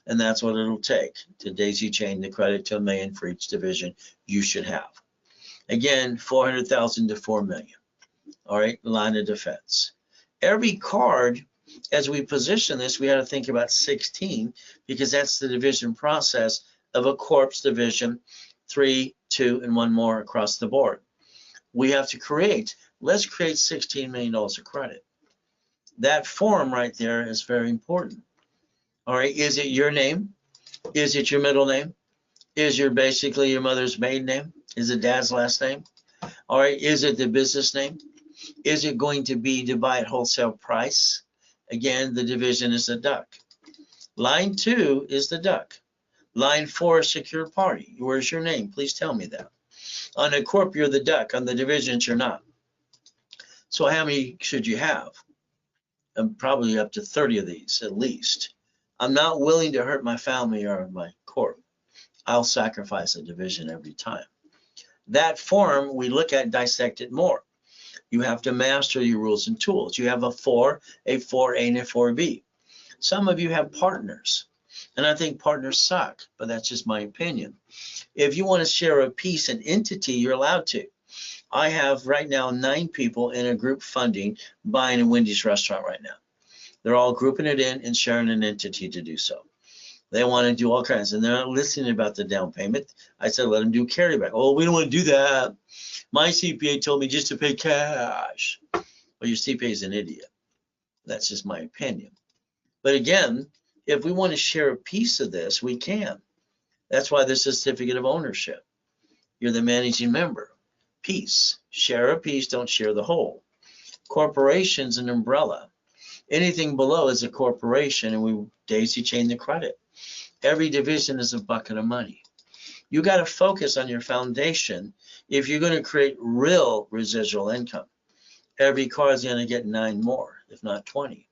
And that's what it'll take to daisy chain the credit to $1 million for each division you should have. Again, 400,000 to 4 million. All right, line of defense. Every card, as we position this, we had to think about 16 because that's the division process of a corpse division, 3, 2, and 1 more across the board. We have to create, let's create $16 million of credit. That form right there is very important. All right, is it your name? Is it your middle name? Is your basically your mother's maiden name? Is it dad's last name? All right, is it the business name? Is it going to be to buy at wholesale price? Again, the division is the duck. Line 2 is the duck. Line 4 is secure party. Where's your name? Please tell me that. On a corp, you're the duck. On the divisions, you're not. So how many should you have? Probably up to 30 of these at least. I'm not willing to hurt my family or my corp. I'll sacrifice a division every time. That form, we look at and dissect it more. You have to master your rules and tools. You have a 4, a 4A, and a 4B. Some of you have partners, and I think partners suck, but that's just my opinion. If you want to share a piece, an entity, you're allowed to. I have right now 9 people in a group funding buying a Wendy's restaurant right now. They're all grouping it in and sharing an entity to do so. They want to do all kinds, and they're not listening about the down payment. I said, let them do carryback. Oh, we don't want to do that. My CPA told me just to pay cash. Well, your CPA is an idiot. That's just my opinion. But again, if we want to share a piece of this, we can. That's why there's a certificate of ownership. You're the managing member. Piece. Share a piece, don't share the whole. Corporation's an umbrella. Anything below is a corporation, and we daisy chain the credit. Every division is a bucket of money. You got to focus on your foundation if you're going to create real residual income. Every car is going to get 9 more, if not 20.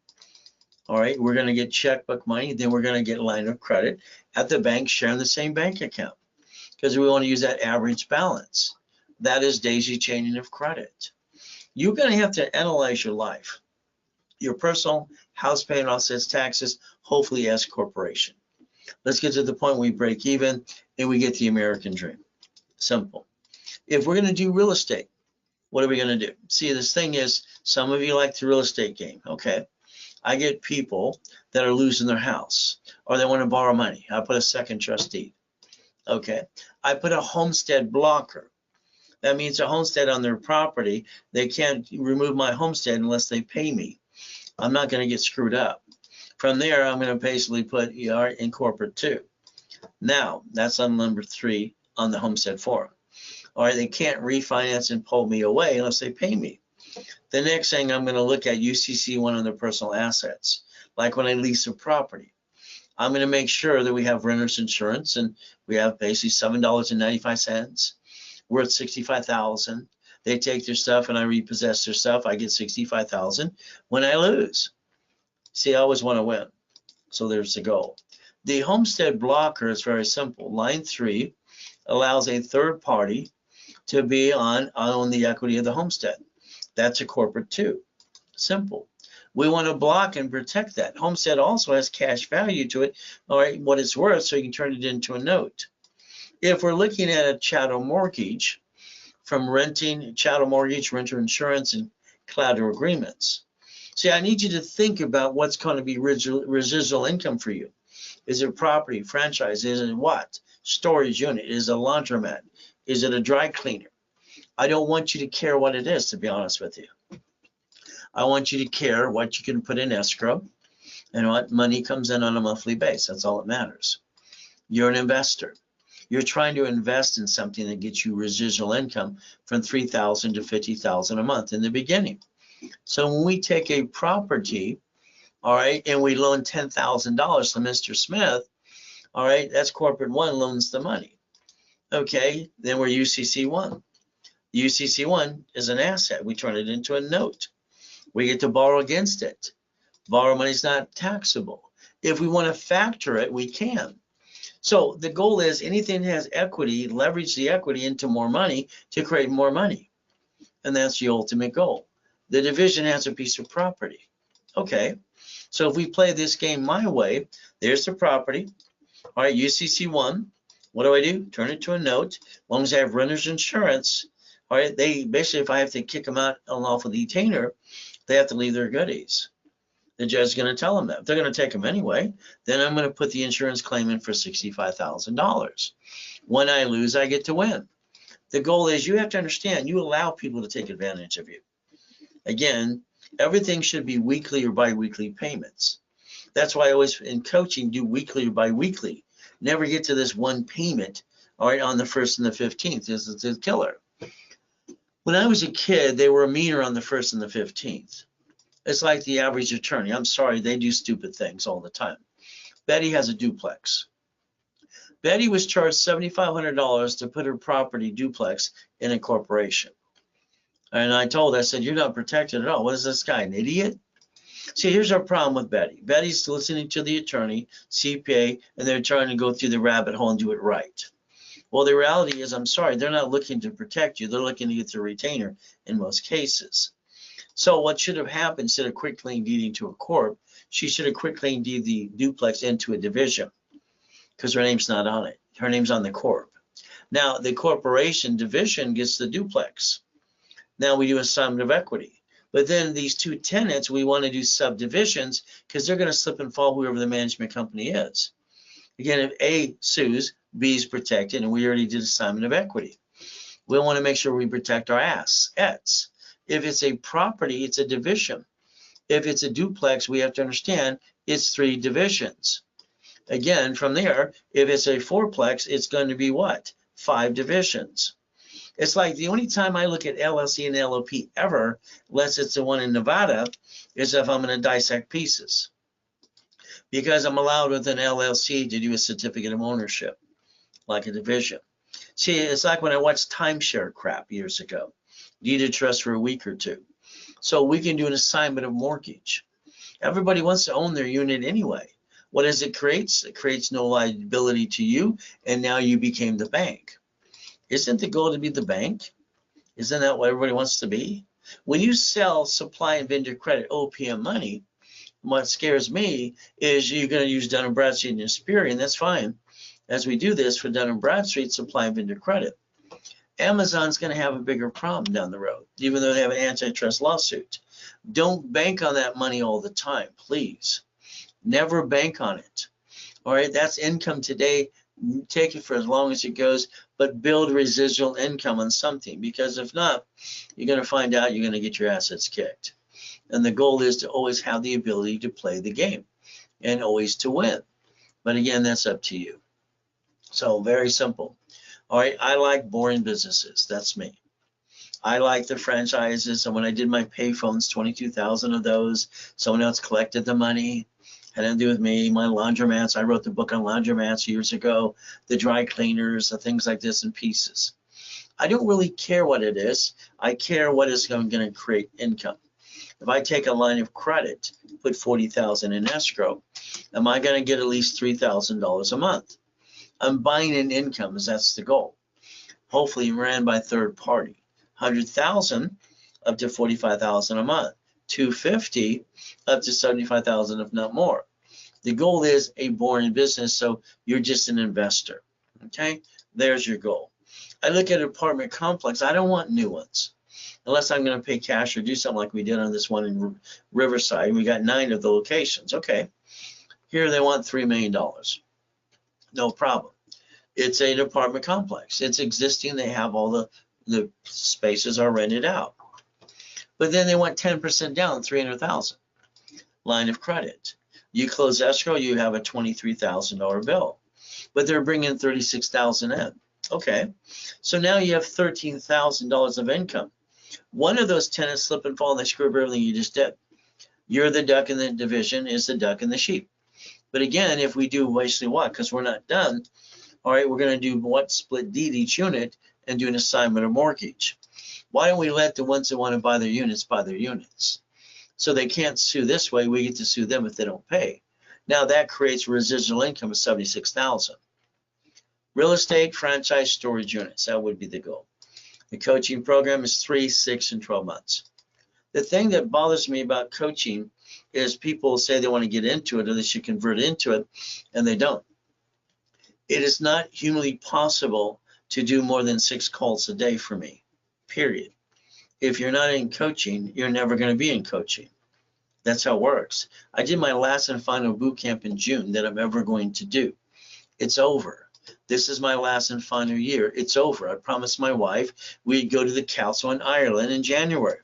All right, we're going to get checkbook money, then we're going to get line of credit at the bank sharing the same bank account because we want to use that average balance. That is daisy chaining of credit. You're going to have to analyze your life, your personal, house payment, offsets, taxes, hopefully as corporation. Let's get to the point we break even and we get the American dream. Simple. If we're going to do real estate, what are we going to do? See, this thing is, some of you like the real estate game, okay? I get people that are losing their house or they want to borrow money. I put a second trustee, okay? I put a homestead blocker. That means a homestead on their property. They can't remove my homestead unless they pay me. I'm not going to get screwed up. From there, I'm going to basically put ER in corporate 2. Now, that's on number 3 on the homestead forum. All right, they can't refinance and pull me away unless they pay me. The next thing I'm going to look at UCC1 on their personal assets, like when I lease a property. I'm going to make sure that we have renter's insurance, and we have basically $7.95 worth $65,000. They take their stuff and I repossess their stuff. I get $65,000 when I lose. See, I always want to win. So there's the goal. The homestead blocker is very simple. Line 3 allows a third party to be on the equity of the homestead. That's a corporate 2. Simple. We want to block and protect that. Homestead also has cash value to it, all right, what it's worth, so you can turn it into a note. If we're looking at a chattel mortgage, from renting, chattel mortgage, renter insurance, and collateral agreements. See, I need you to think about what's going to be residual income for you. Is it property, franchise? Is it what? Storage unit? Is it a laundromat? Is it a dry cleaner? I don't want you to care what it is, to be honest with you. I want you to care what you can put in escrow and what money comes in on a monthly basis. That's all that matters. You're an investor. You're trying to invest in something that gets you residual income from $3,000 to $50,000 a month in the beginning. So when we take a property, all right, and we loan $10,000 to Mr. Smith, all right, that's corporate 1 loans the money. Okay, then we're UCC1. UCC1 is an asset. We turn it into a note. We get to borrow against it. Borrow money is not taxable. If we want to factor it, we can. So the goal is anything that has equity, leverage the equity into more money to create more money. And that's the ultimate goal. The division has a piece of property. Okay, so if we play this game my way, there's the property. All right, UCC1, what do? Turn it to a note. As long as I have renter's insurance, all right, they basically, if I have to kick them out unlawful detainer, they have to leave their goodies. The judge is going to tell them that. If they're going to take them anyway, then I'm going to put the insurance claim in for $65,000. When I lose, I get to win. The goal is you have to understand, you allow people to take advantage of you. Again, everything should be weekly or bi-weekly payments. That's why I always, in coaching, do weekly or bi-weekly. Never get to this one payment, all right, on the 1st and the 15th. This is the killer. When I was a kid, they were meaner on the 1st and the 15th. It's like the average attorney. I'm sorry, they do stupid things all the time. Betty has a duplex. Betty was charged $7,500 to put her property duplex in a corporation. And I told her, I said, you're not protected at all. What is this guy, an idiot? See, here's our problem with Betty. Betty's listening to the attorney, CPA, and they're trying to go through the rabbit hole and do it right. Well, the reality is, I'm sorry, they're not looking to protect you. They're looking to get the retainer in most cases. So what should have happened, instead of quick claim deeding to a corp, she should have quick claim deed the duplex into a division because her name's not on it. Her name's on the corp. Now, the corporation division gets the duplex. Now we do assignment of equity. But then these 2 tenants, we want to do subdivisions because they're going to slip and fall whoever the management company is. Again, if A sues, B is protected, and we already did assignment of equity. We want to make sure we protect our assets. If it's a property, it's a division. If it's a duplex, we have to understand it's 3 divisions. Again, from there, if it's a fourplex, it's going to be what? 5 divisions. It's like the only time I look at LLC and LLP ever, unless it's the one in Nevada, is if I'm going to dissect pieces. Because I'm allowed with an LLC to do a certificate of ownership, like a division. See, it's like when I watched timeshare crap years ago. Deed of trust for a week or two. So we can do an assignment of mortgage. Everybody wants to own their unit anyway. What does it create? It creates no liability to you, and now you became the bank. Isn't the goal to be the bank? Isn't that what everybody wants to be? When you sell supply and vendor credit, OPM money, what scares me is you're going to use Dun & Bradstreet and Experian. That's fine. As we do this for Dun & Bradstreet, supply and vendor credit, Amazon's going to have a bigger problem down the road, even though they have an antitrust lawsuit. Don't bank on that money all the time, please. Never bank on it. All right, that's income today. Take it for as long as it goes, but build residual income on something, because if not, you're going to find out you're going to get your assets kicked. And the goal is to always have the ability to play the game and always to win. But again, that's up to you. So very simple. All right, I like boring businesses. That's me. I like the franchises. And when I did my payphones, 22,000 of those, someone else collected the money. Had nothing to do with me. My laundromats, I wrote the book on laundromats years ago, the dry cleaners, the things like this in pieces. I don't really care what it is. I care what is going to create income. If I take a line of credit, put 40,000 in escrow, am I going to get at least $3,000 a month? I'm buying an income, as that's the goal. Hopefully ran by third party. 100,000 up to 45,000 a month. 250 up to 75,000, if not more. The goal is a boring business, so you're just an investor. Okay, there's your goal. I look at an apartment complex. I don't want new ones, unless I'm going to pay cash or do something like we did on this one in Riverside. We got 9 of the locations. Okay, here they want $3 million. No problem. It's an apartment complex. It's existing. They have all the spaces are rented out. But then they want 10% down, 300,000 line of credit. You close escrow, you have a $23,000 bill, but they're bringing 36,000 in. Okay, so now you have $13,000 of income. One of those tenants slip and fall, and they screw up everything you just did. You're the duck in the division, is the duck and the sheep. But again, if we do basically what? Because we're not done. All right, we're going to do what? Split deed each unit and do an assignment of mortgage. Why don't we let the ones that want to buy their units? So they can't sue this way. We get to sue them if they don't pay. Now that creates residual income of 76,000. Real estate, franchise, storage units. That would be the goal. The coaching program is 3, 6, and 12 months. The thing that bothers me about coaching is people say they want to get into it or they should convert into it, and they don't. It is not humanly possible to do more than 6 calls a day for me, period. If you're not in coaching, you're never going to be in coaching. That's how it works. I did my last and final boot camp in June that I'm ever going to do. It's over. This is my last and final year. It's over. I promised my wife we'd go to the council in Ireland in January.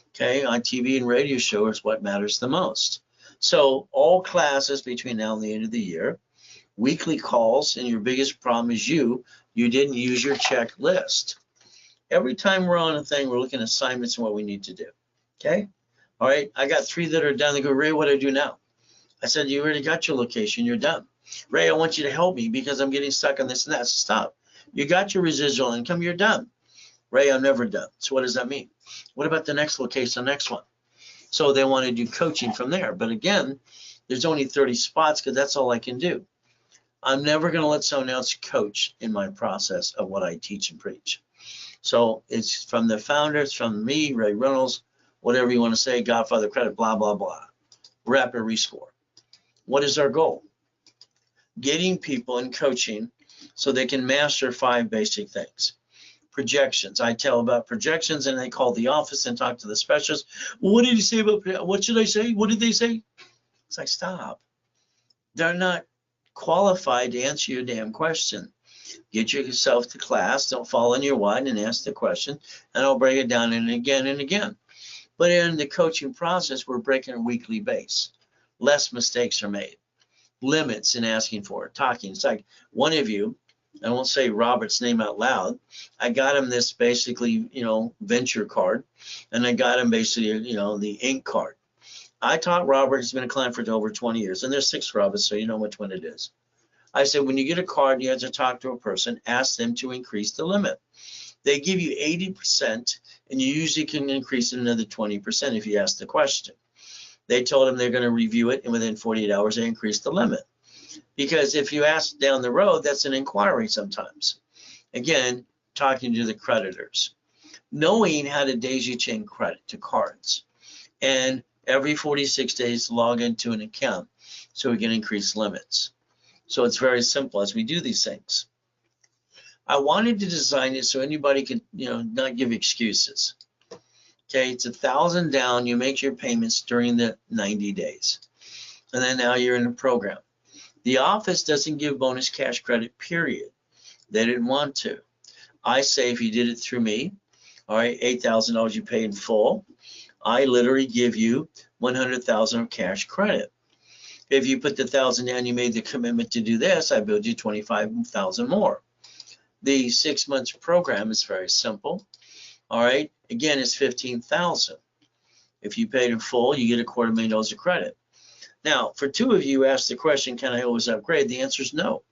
Okay, on TV and radio show is what matters the most. So all classes between now and the end of the year, weekly calls, and your biggest problem is you didn't use your checklist. Every time we're on a thing, we're looking at assignments and what we need to do. Okay, all right, I got 3 that are done. They go, Ray, what do I do now? I said, you already got your location, you're done. Ray, I want you to help me because I'm getting stuck on this and that. Stop. You got your residual income, you're done. Ray, I'm never done. So what does that mean? What about the next location, the next one? So they want to do coaching from there. But again, there's only 30 spots because that's all I can do. I'm never going to let someone else coach in my process of what I teach and preach. So it's from the founders, from me, Ray Reynolds, whatever you want to say, Godfather Credit, blah, blah, blah. Rapid rescore. What is our goal? Getting people in coaching so they can master 5 basic things. Projections. I tell about projections and they call the office and talk to the specialist. Well, what did he say about, what should I say? What did they say? It's like, stop. They're not qualified to answer your damn question. Get yourself to class, don't fall in your wine and ask the question, and I'll break it down and again and again. But in the coaching process, we're breaking a weekly base. Less mistakes are made. Limits in asking for it, talking. It's like one of you, I won't say Robert's name out loud, I got him this basically, venture card, and I got him basically, the ink card. I taught Robert, he's been a client for over 20 years, and there's 6 Roberts, so you know which one it is. I said, when you get a card, you have to talk to a person, ask them to increase the limit. They give you 80%, and you usually can increase it another 20% if you ask the question. They told him they're going to review it, and within 48 hours, they increased the limit. Because if you ask down the road, that's an inquiry sometimes. Again, talking to the creditors. Knowing how to daisy chain credit to cards. And every 46 days, log into an account so we can increase limits. So it's very simple as we do these things. I wanted to design it so anybody can, not give excuses. Okay, it's $1,000 down. You make your payments during the 90 days. And then now you're in the program. The office doesn't give bonus cash credit, period. They didn't want to. I say if you did it through me, all right, $8,000 you pay in full, I literally give you $100,000 of cash credit. If you put the $1,000 down, you made the commitment to do this, I build you $25,000 more. The 6 months program is very simple. All right, again, it's $15,000. If you paid in full, you get $250,000 of credit. Now, for 2 of you asked the question, can I always upgrade? The answer is no.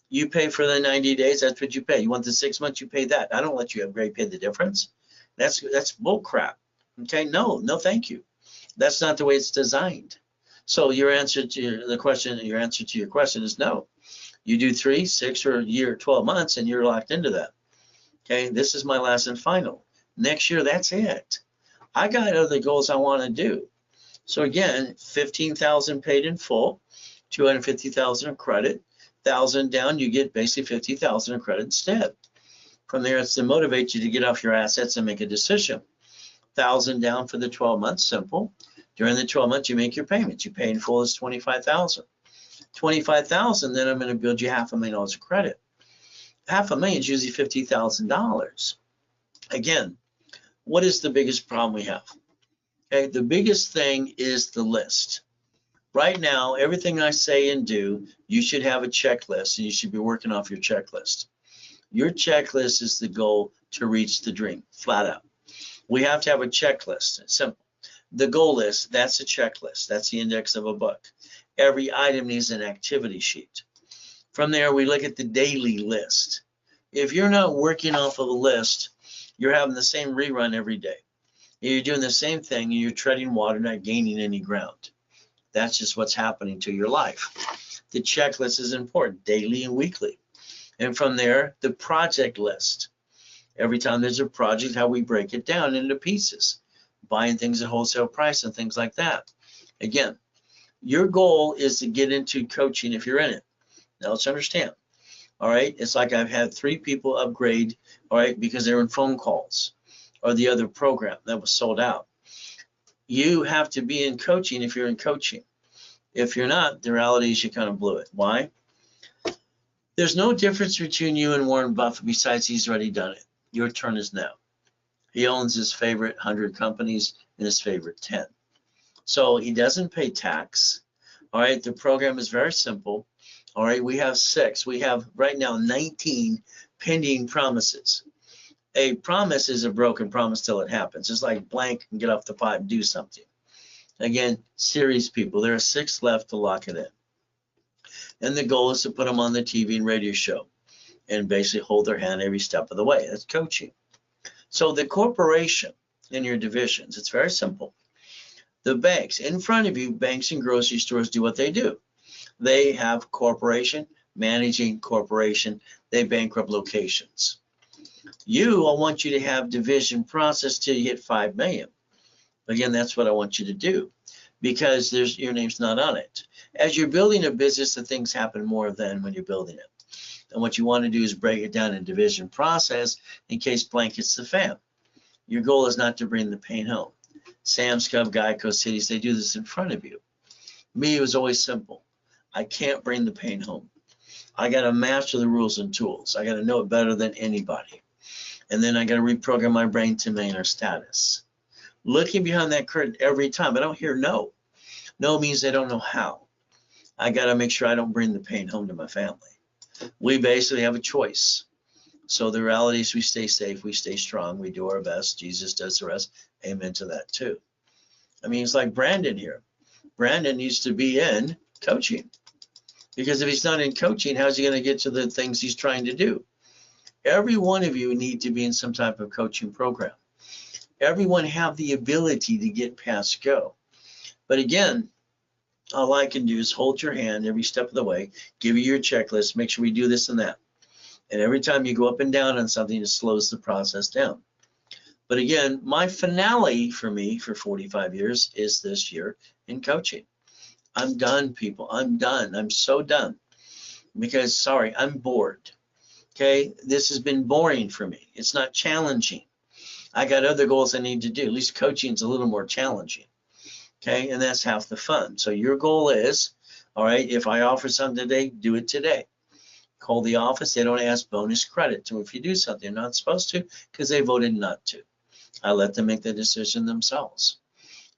You pay for the 90 days, that's what you pay. You want the 6 months, you pay that. I don't let you upgrade, pay the difference. That's bull crap. Okay, no, thank you. That's not the way it's designed. So your answer to your question is no. You do 3, 6, or a year, 12 months, and you're locked into that. Okay, this is my last and final. Next year, that's it. I got other goals I want to do. So again, $15,000 paid in full, $250,000 of credit, $1,000 down, you get basically $50,000 of credit instead. From there, it's to motivate you to get off your assets and make a decision. $1,000 down for the 12 months, simple. During the 12 months, you make your payments. You pay in full is $25,000. $25,000, then I'm going to build you $500,000 of credit. $500,000 is usually $50,000. Again, what is the biggest problem we have? Okay, the biggest thing is the list. Right now, everything I say and do, you should have a checklist, and you should be working off your checklist. Your checklist is the goal to reach the dream, flat out. We have to have a checklist. It's simple. The goal list, that's a checklist. That's the index of a book. Every item needs an activity sheet. From there, we look at the daily list. If you're not working off of a list, you're having the same rerun every day. You're doing the same thing, and you're treading water, not gaining any ground. That's just what's happening to your life. The checklist is important, daily and weekly. And from there, the project list. Every time there's a project, how we break it down into pieces, buying things at wholesale price and things like that. Again, your goal is to get into coaching if you're in it. Now let's understand. All right, it's like I've had 3 people upgrade, all right, because they were in phone calls or the other program that was sold out. You have to be in coaching if you're in coaching. If you're not, the reality is you kind of blew it. Why? There's no difference between you and Warren Buffett besides he's already done it. Your turn is now. He owns his favorite 100 companies and his favorite 10. So he doesn't pay tax. All right, the program is very simple. All right, we have 6. We have right now 19 pending promises. A promise is a broken promise till it happens. It's like blank and get off the pot and do something. Again, serious people. There are 6 left to lock it in. And the goal is to put them on the TV and radio show and basically hold their hand every step of the way. That's coaching. So the corporation in your divisions, it's very simple. The banks in front of you, banks and grocery stores do what they do. They have corporation, managing corporation, they bankrupt locations. I want you to have division process till you hit 5 million. Again, that's what I want you to do because your name's not on it. As you're building a business, the things happen more than when you're building it. And what you want to do is break it down in division process in case blank hits the fan. Your goal is not to bring the pain home. Sam's Club, Geico, Cities, they do this in front of you. Me, it was always simple. I can't bring the pain home. I got to master the rules and tools. I got to know it better than anybody. And then I got to reprogram my brain to millionaire status. Looking behind that curtain every time, I don't hear no. No means they don't know how. I got to make sure I don't bring the pain home to my family. We basically have a choice. So the reality is we stay safe, we stay strong, we do our best. Jesus does the rest. Amen to that too. I mean, it's like Brandon here. Brandon needs to be in coaching, because if he's not in coaching, how's he going to get to the things he's trying to do? Every one of you need to be in some type of coaching program. Everyone have the ability to get past go. But again, all I can do is hold your hand every step of the way, give you your checklist, make sure we do this and that. And every time you go up and down on something, it slows the process down. But again, my finale for me for 45 years is this year in coaching. I'm done, people. I'm done. I'm so done. Because, sorry, I'm bored. Okay? This has been boring for me. It's not challenging. I got other goals I need to do. At least coaching is a little more challenging. Okay? And that's half the fun. So your goal is, all right, if I offer something today, do it today. Call the office. They don't ask bonus credit to if you do something you're not supposed to, because they voted not to. I let them make the decision themselves.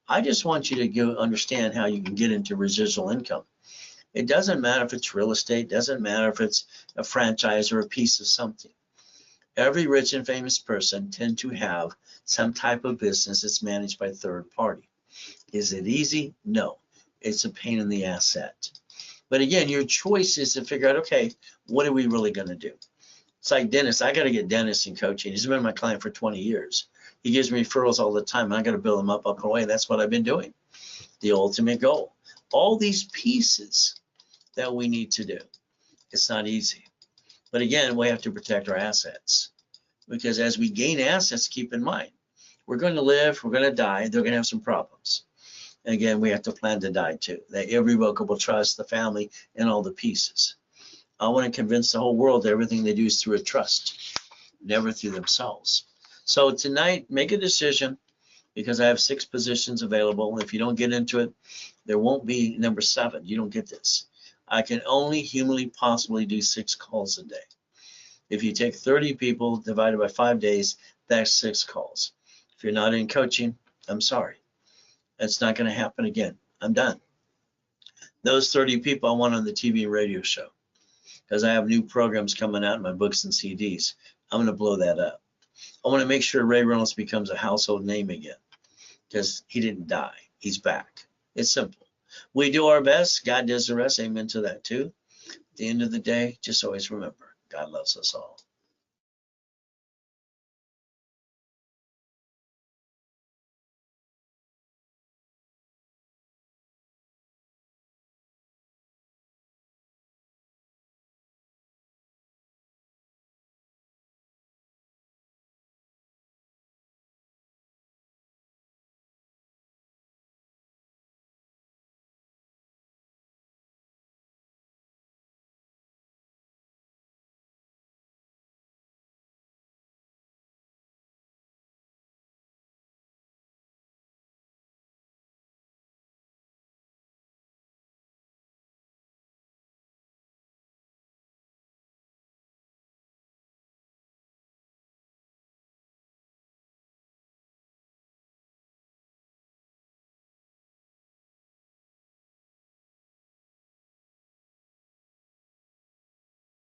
I just want you to understand how you can get into residual income. It doesn't matter if it's real estate, doesn't matter if it's a franchise or a piece of something. Every rich and famous person tend to have some type of business that's managed by third party. Is it easy? No. It's a pain in the ass set. But again, your choice is to figure out, okay, what are we really going to do? It's like Dennis. I got to get Dennis in coaching. He's been my client for 20 years. He gives me referrals all the time, and I got to build him up and away. That's what I've been doing. The ultimate goal. All these pieces that we need to do. It's not easy. But again, we have to protect our assets. Because as we gain assets, keep in mind, we're going to live, we're going to die, they're going to have some problems. And again, we have to plan to die too. The irrevocable trust, the family, and all the pieces. I want to convince the whole world that everything they do is through a trust, never through themselves. So tonight, make a decision, because I have 6 positions available. If you don't get into it, there won't be number 7. You don't get this. I can only humanly possibly do 6 calls a day. If you take 30 people divided by 5 days, that's 6 calls. If you're not in coaching, I'm sorry. It's not going to happen again. I'm done. Those 30 people I want on the TV and radio show, because I have new programs coming out in my books and CDs. I'm going to blow that up. I want to make sure Ray Reynolds becomes a household name again, because he didn't die. He's back. It's simple. We do our best. God does the rest. Amen to that too. At the end of the day, just always remember, God loves us all.